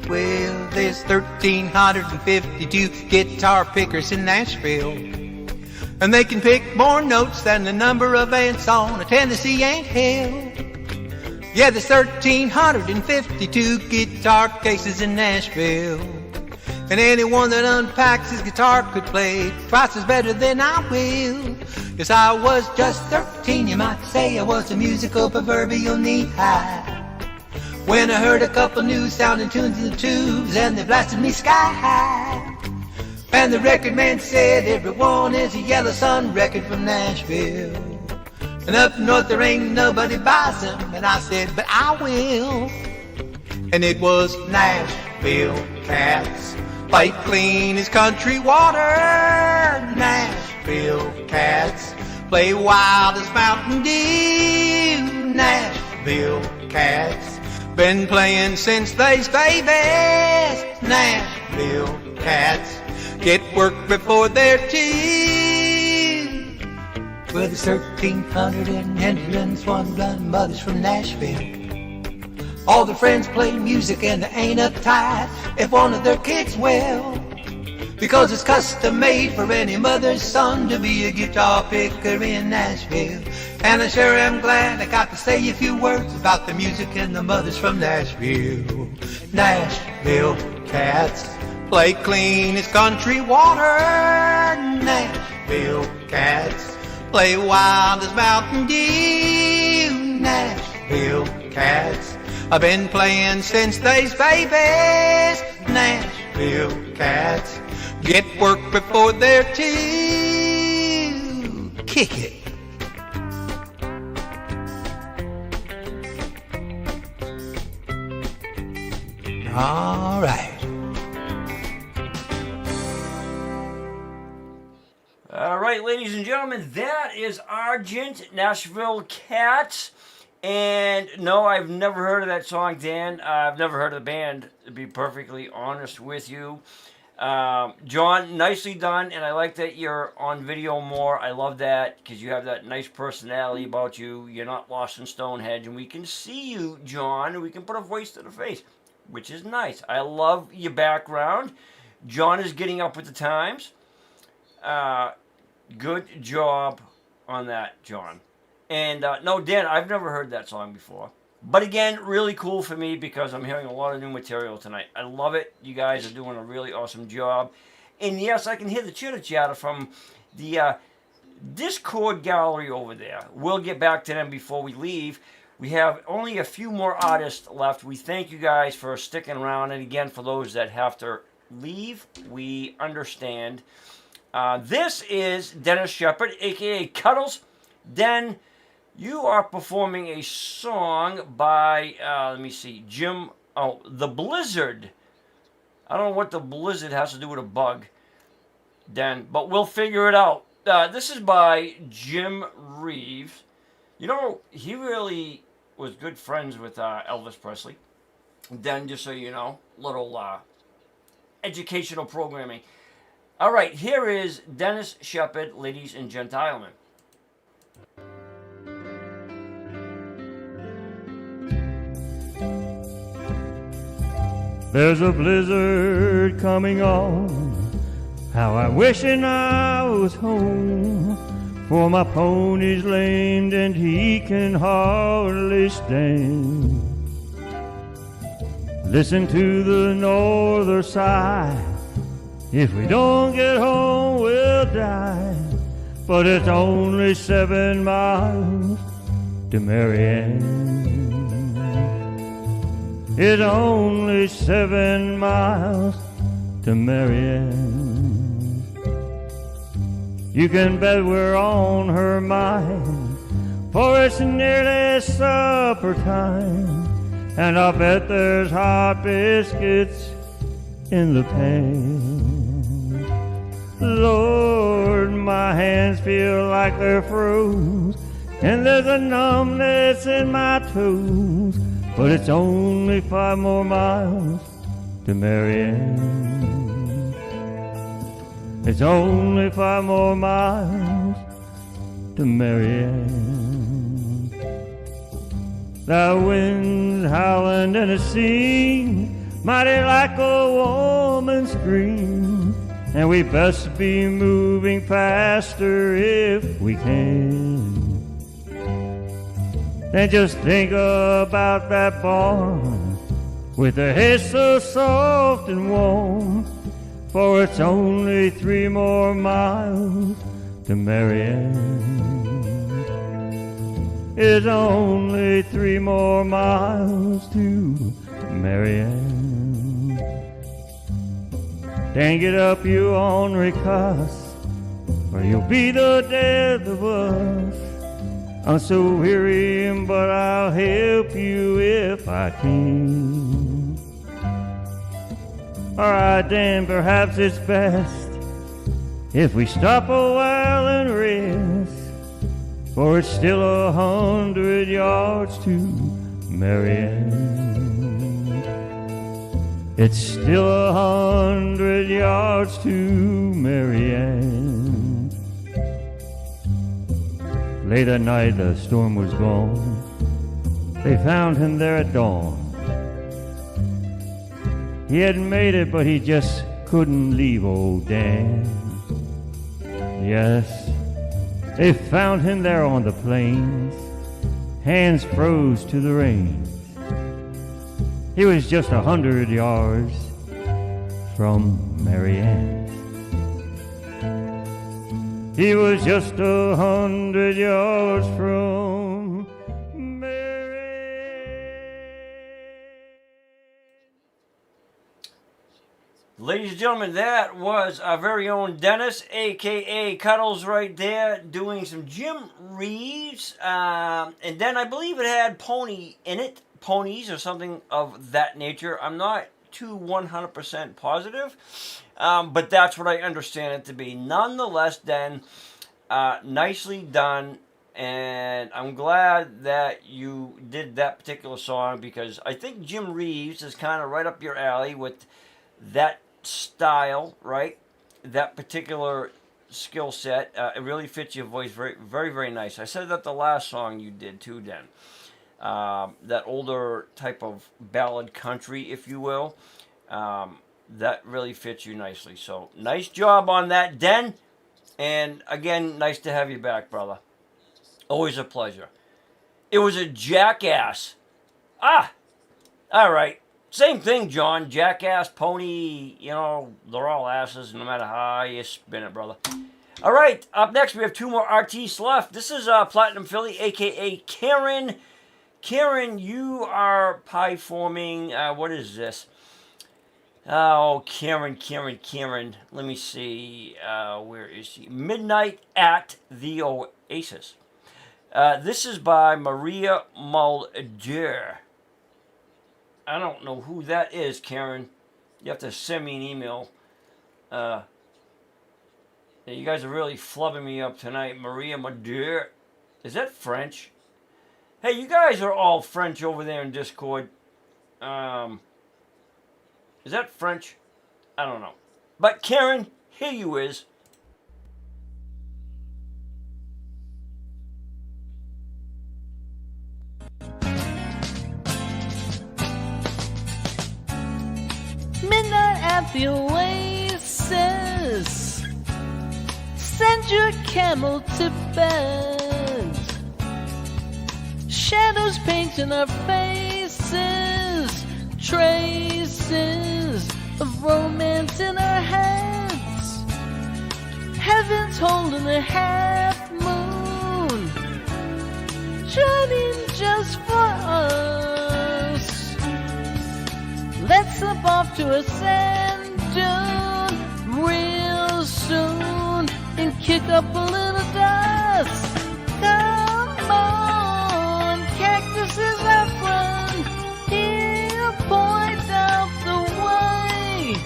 Well, there's 1,352 guitar pickers in Nashville, and they can pick more notes than the number of ants on a Tennessee anthill. Yeah, there's 1,352 guitar cases in Nashville, and anyone that unpacks his guitar could play twice as better than I will. Yes, I was just 13, you might say I was a musical proverbial knee-high, when I heard a couple new sounding tunes in the tubes and they blasted me sky high. And the record man said everyone is a Yellow Sun record from Nashville, and up north there ain't nobody buys them. And I said, but I will. And it was Nashville cats play clean as country water. Nashville cats play wild as Mountain Dew. Nashville cats been playing since they's babies. Nashville cats get work before they're two. Well, there's 1,301 mothers from Nashville. All their friends play music and they ain't uptight if one of their kids will, because it's custom made for any mother's son to be a guitar picker in Nashville. And I sure am glad I got to say a few words about the music and the mothers from Nashville. Nashville cats play clean as country water. Nashville cats play wild as Mountain Dew. Nashville cats I've been playing since they's babies. Nashville cats get work before they're two. Kick it. All right. All right, ladies and gentlemen, that is Argent, Nashville Cats. And no, I've never heard of that song, Dan. I've never heard of the band, to be perfectly honest with you. John, nicely done, and I like that you're on video more. I love that, because you have that nice personality about you. You're not lost in Stonehenge, and we can see you, John, and we can put a voice to the face, which is nice. I love your background. John is getting up with the times. Good job on that, John. And no, Dan, I've never heard that song before. But again, really cool for me because I'm hearing a lot of new material tonight. I love it. You guys are doing a really awesome job. And yes, I can hear the chitter-chatter from the Discord gallery over there. We'll get back to them before we leave. We have only a few more artists left. We thank you guys for sticking around. And again, for those that have to leave, we understand. This is Dennis Shepard, a.k.a. Cuddles. Den, you are performing a song by, let me see, The Blizzard. I don't know what The Blizzard has to do with a bug, Den, but we'll figure it out. This is by Jim Reeves. You know, he really was good friends with Elvis Presley. Den, just so you know, little educational programming. All right, here is Dennis Shepard, ladies and gentlemen. There's a blizzard coming on, how I'm wishing I was home, for my pony's lamed and he can hardly stand. Listen to the northern sigh, if we don't get home we'll die, but it's only 7 miles to Marianne. It's only 7 miles to Marianne. You can bet we're on her mind, for it's nearly supper time, and I bet there's hot biscuits in the pan. Lord, my hands feel like they're froze, and there's a numbness in my toes, but it's only 5 more miles to Marianne. It's only 5 more miles to Marianne. The wind's howling in a sea, mighty like a woman's scream, and we best be moving faster if we can. Then just think about that barn with the hay so soft and warm, for it's only 3 more miles to Marianne. It's only 3 more miles to Marianne. Then get up, you ornery cuss, or you'll be the death of us. I'm so weary, but I'll help you if I can. Alright then, perhaps it's best if we stop a while and rest, for it's still 100 yards to Marianne. It's still 100 yards to Marianne. Late at night the storm was gone. They found him there at dawn. He had made it, but he just couldn't leave old Dan. Yes, they found him there on the plains, hands froze to the reins. He was just 100 yards from Marianne. He was just 100 yards from Ladies and gentlemen, that was our very own Dennis, a.k.a. Cuddles, right there, doing some Jim Reeves. And then I believe it had Pony in it, ponies or something of that nature. I'm not too 100% positive, but that's what I understand it to be. Nonetheless, then, nicely done. And I'm glad that you did that particular song, because I think Jim Reeves is kind of right up your alley with that style, right? That particular skill set. It really fits your voice very, very, very nice. I said that the last song you did too, Den. That older type of ballad country, if you will. That really fits you nicely. So, nice job on that, Den. And again, nice to have you back, brother. Always a pleasure. It was a jackass. Ah! Alright. Same thing, John. Jackass, pony, you know, they're all asses no matter how you spin it, brother. All right, up next we have 2 more artists left. This is Platinum Philly, a.k.a. Karen. Karen, you are pie-forming, what is this? Oh, Karen. Let me see, where is she? Midnight at the Oasis. This is by Maria Mulder. I don't know who that is, Karen. You have to send me an email. Yeah, you guys are really flubbing me up tonight. Maria Mulder. Is that French? Hey, you guys are all French over there in Discord. Is that French? I don't know. But Karen, here you is. Midnight at the Oasis. Send your camel to bed. Shadows painting our faces. Traces of romance in our heads. Heaven's holding a half moon, shining just for us. Let's slip off to a sand dune real soon and kick up a little dust. Come on, cactuses are fun. He'll point out the way.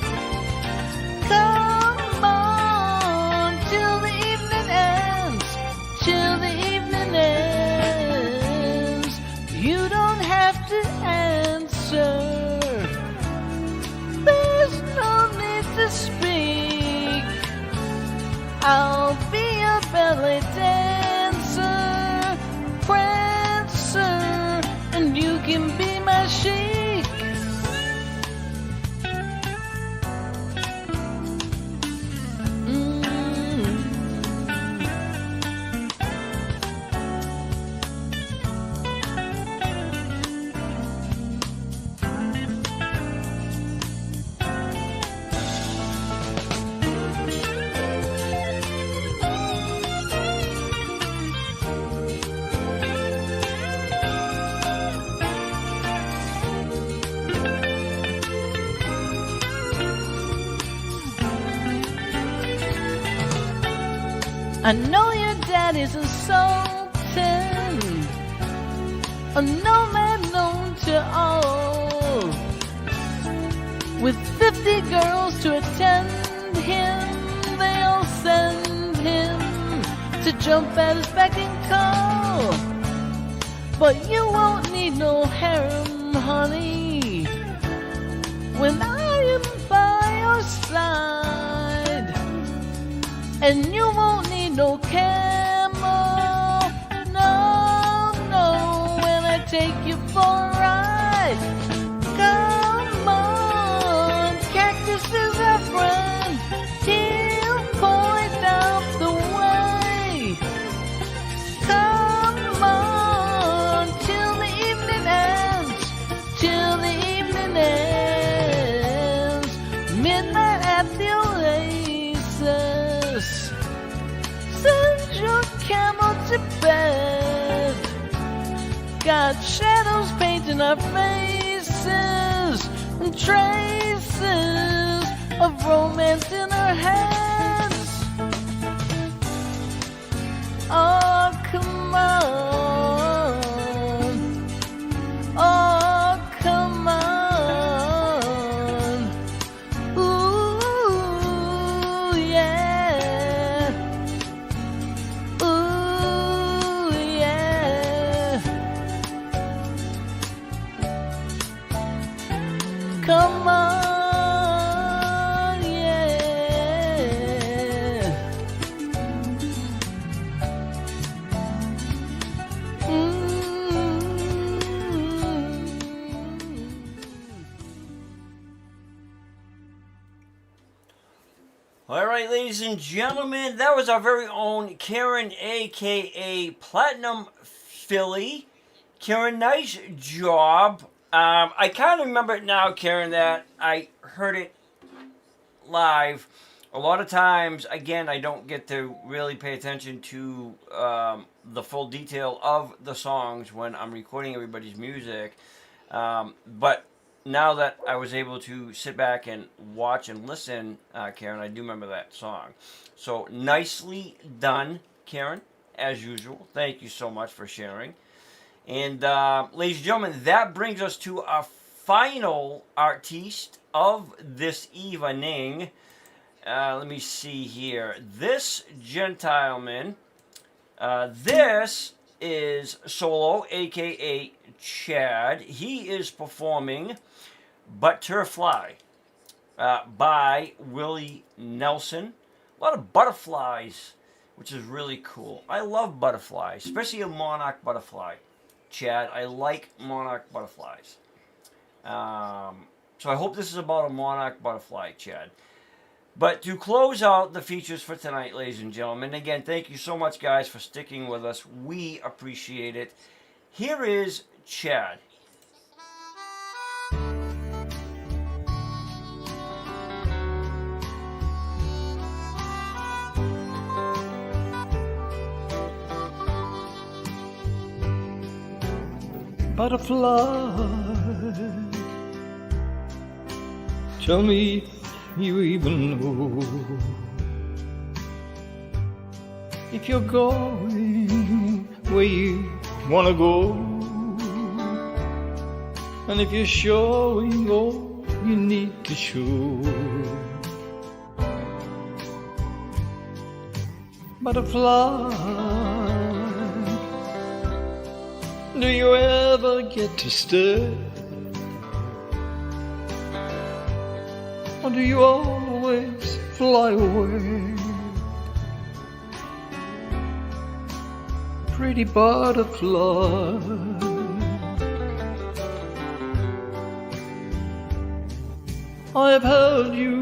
Come on, till the evening ends. Till the evening ends. to answer. There's no need to speak. I'll be a belly dancer, prancer, and you can be my chic. I know your daddy's a sultan, a nomad known to all, with 50 girls to attend him. They all send him to jump at his beck and call. But you won't need no harem, honey, when I am by your side. And you won't need no camel, no, no, when I take you for a ride. Come on, Cactus is our friend, he'll point out the way. Come on, till the evening ends, till the evening ends, midnight at the Oasis. Send your camel to bed. Got shadows painting our faces and traces of romance in our heads. Oh, come on. Oh, come on. Ooh, yeah. Ooh, yeah. Come on, yeah. All right, ladies and gentlemen, that was our very own Karen, aka Platinum Philly. Karen, nice job. I kind of remember it now, Karen, that I heard it live. A lot of times, again, I don't get to really pay attention to the full detail of the songs when I'm recording everybody's music. But now that I was able to sit back and watch and listen, Karen, I do remember that song. So nicely done, Karen, as usual. Thank you so much for sharing. And ladies and gentlemen, that brings us to our final artiste of this evening. Let me see here. This gentleman, this is Solo, aka Chad. He is performing Butterfly by Willie Nelson. A lot of butterflies, which is really cool. I love butterflies, especially a monarch butterfly. Chad, I like monarch butterflies. So I hope this is about a monarch butterfly, Chad. But to close out the features for tonight, ladies and gentlemen, again, thank you so much, guys, for sticking with us. We appreciate it. Here is Chad. Butterfly, tell me if you even know if you're going where you wanna go, and if you're showing all you need to show. Butterfly, Do you ever get to stay? Or do you always fly away? Pretty butterfly, I have held you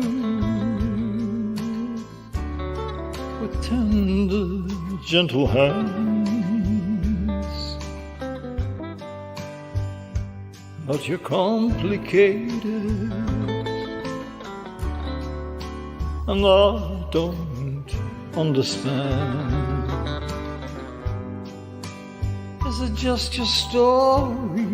with tender, gentle hands, but you're complicated, and I don't understand. Is it just your story?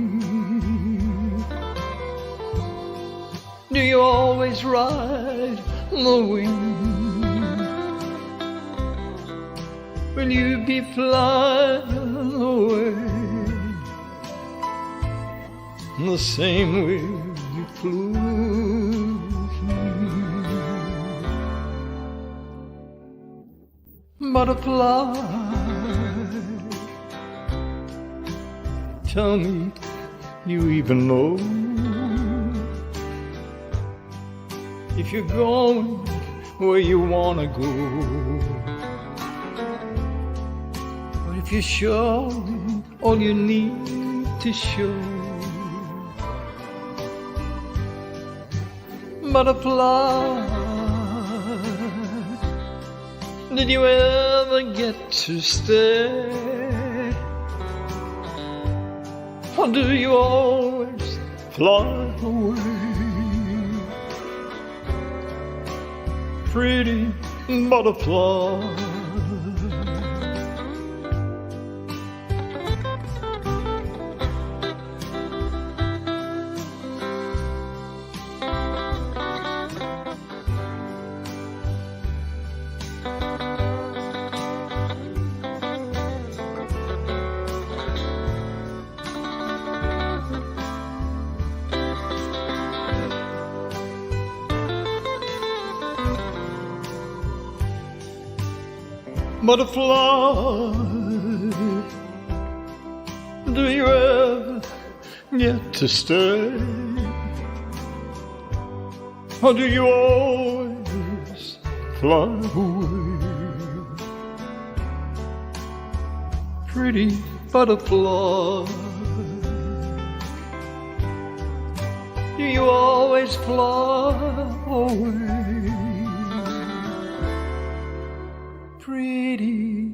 Do you always ride the wind? Will you be flying away the same way you flew with me? Butterfly, tell me, you even know if you're going where you wanna go, or if you're showing all you need to show. Butterfly, did you ever get to stay? Or do you always fly away? Pretty butterfly, butterfly, do you ever get to stay? Or do you always fly away? Pretty butterfly, do you always fly away? Pretty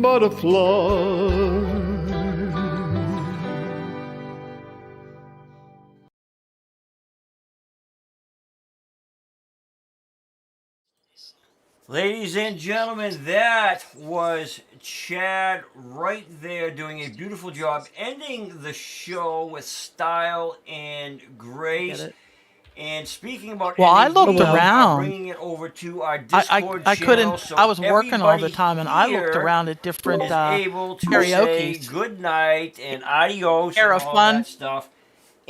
butterfly. Ladies and gentlemen, that was Chad right there doing a beautiful job ending the show with style and grace. And speaking about Well, I ending looked the show, around. bringing it over to our Discord I channel, couldn't. so I was working all the everybody time, and I looked here around at different is able to say karaoke's. good night and adios Era and all fun. that stuff.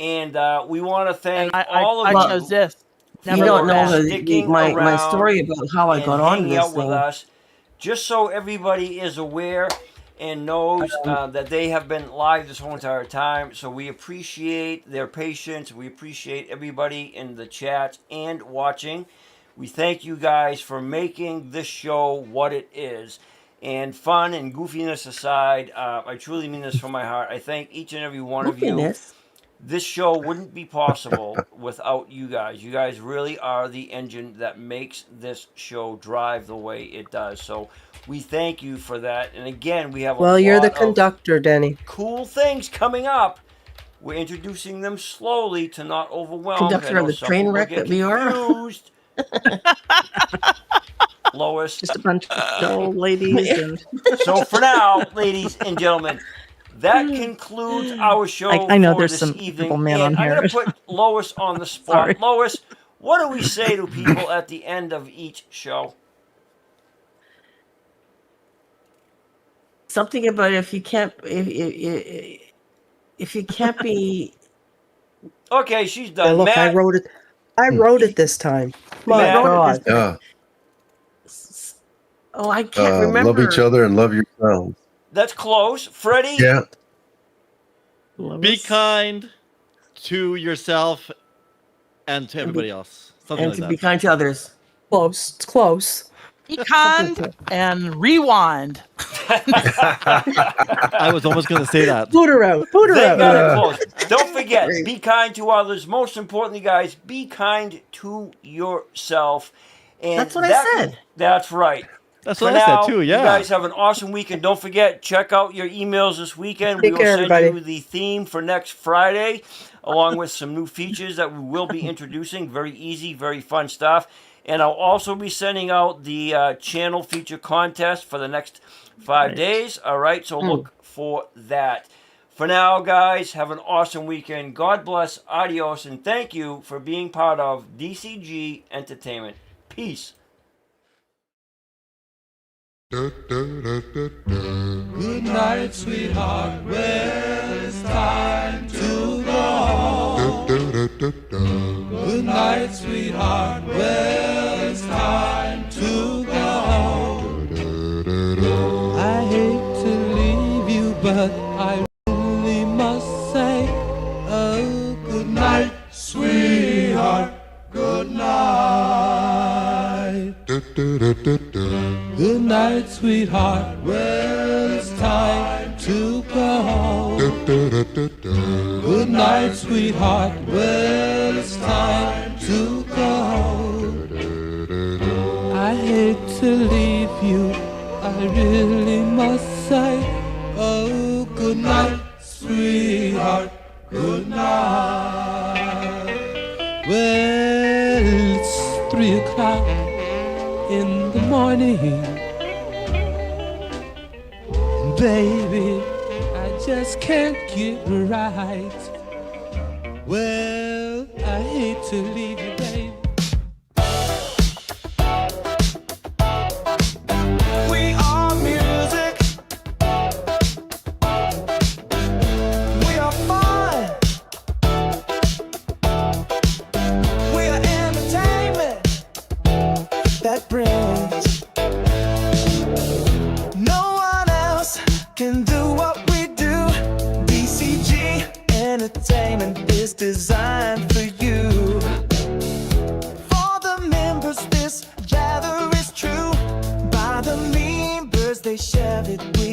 And we want to thank I all of I you. chose this. You Never don't looked know back. sticking my around story about how I and got on hanging this out with thing. us, just so everybody is aware and knows that they have been live this whole entire time. So we appreciate their patience. We appreciate everybody in the chat and watching. We thank you guys for making this show what it is. And fun and goofiness aside, I truly mean this from my heart. I thank each and every one of you. Goofiness. This show wouldn't be possible without you guys. You guys really are the engine that makes this show drive the way it does. So we thank you for that. And again, we have a Well, you're the lot of conductor, Denny. cool things coming up. We're introducing them slowly to not overwhelm. Conductor of the train wreck that we are. Confused. Lois. Just a bunch of old ladies and So for now, ladies and gentlemen, that concludes our show. I know for there's this some evening. people man And on I'm here. going to put Lois on the spot. Sorry. Lois, what do we say to people at the end of each show? Something about if you can't be. Okay, she's Hey, done. look, I Matt, wrote it. I wrote it this time. My Matt, God. Yeah. Oh, I can't remember. Love each other and love yourselves. that's close. Freddie, Yeah. Be kind to yourself and to everybody else. Something And like to that. be kind to others. Close. It's close. Be kind and rewind. I was almost going to say that. Boot her out. Boot her They out. got it close. Don't forget, be kind to others. Most importantly, guys, be kind to yourself. And That's what I said. That's right. That's For what now, I said too, yeah. You guys have an awesome weekend. Don't forget, check out your emails this weekend. Take We will care, send everybody. you the theme for next Friday, along with some new features that we will be introducing. Very easy, very fun stuff. And I'll also be sending out the channel feature contest for the next 5 days. All right, so look for that. For now, guys, have an awesome weekend. God bless, adios, and thank you for being part of DCG Entertainment. Peace. Good night, sweetheart. Well, it's time to go. Good night, sweetheart. Well, it's time to go. I hate to leave you, but I really must say, oh, good night, sweetheart. Good night. Good night, sweetheart. Well, it's time to go. Good night, sweetheart. Well, it's time to go. I hate to leave you, I really must say, oh, good night, sweetheart. Good night. Well, it's 3 o'clock in the morning. Baby, I just can't get right. Well, I hate to leave you, baby. We are music. We are fun. We are entertainment that brings. No one else can do what we do. DCG Entertainment is designed for you. For the members, this gather is true. By the members, they share it with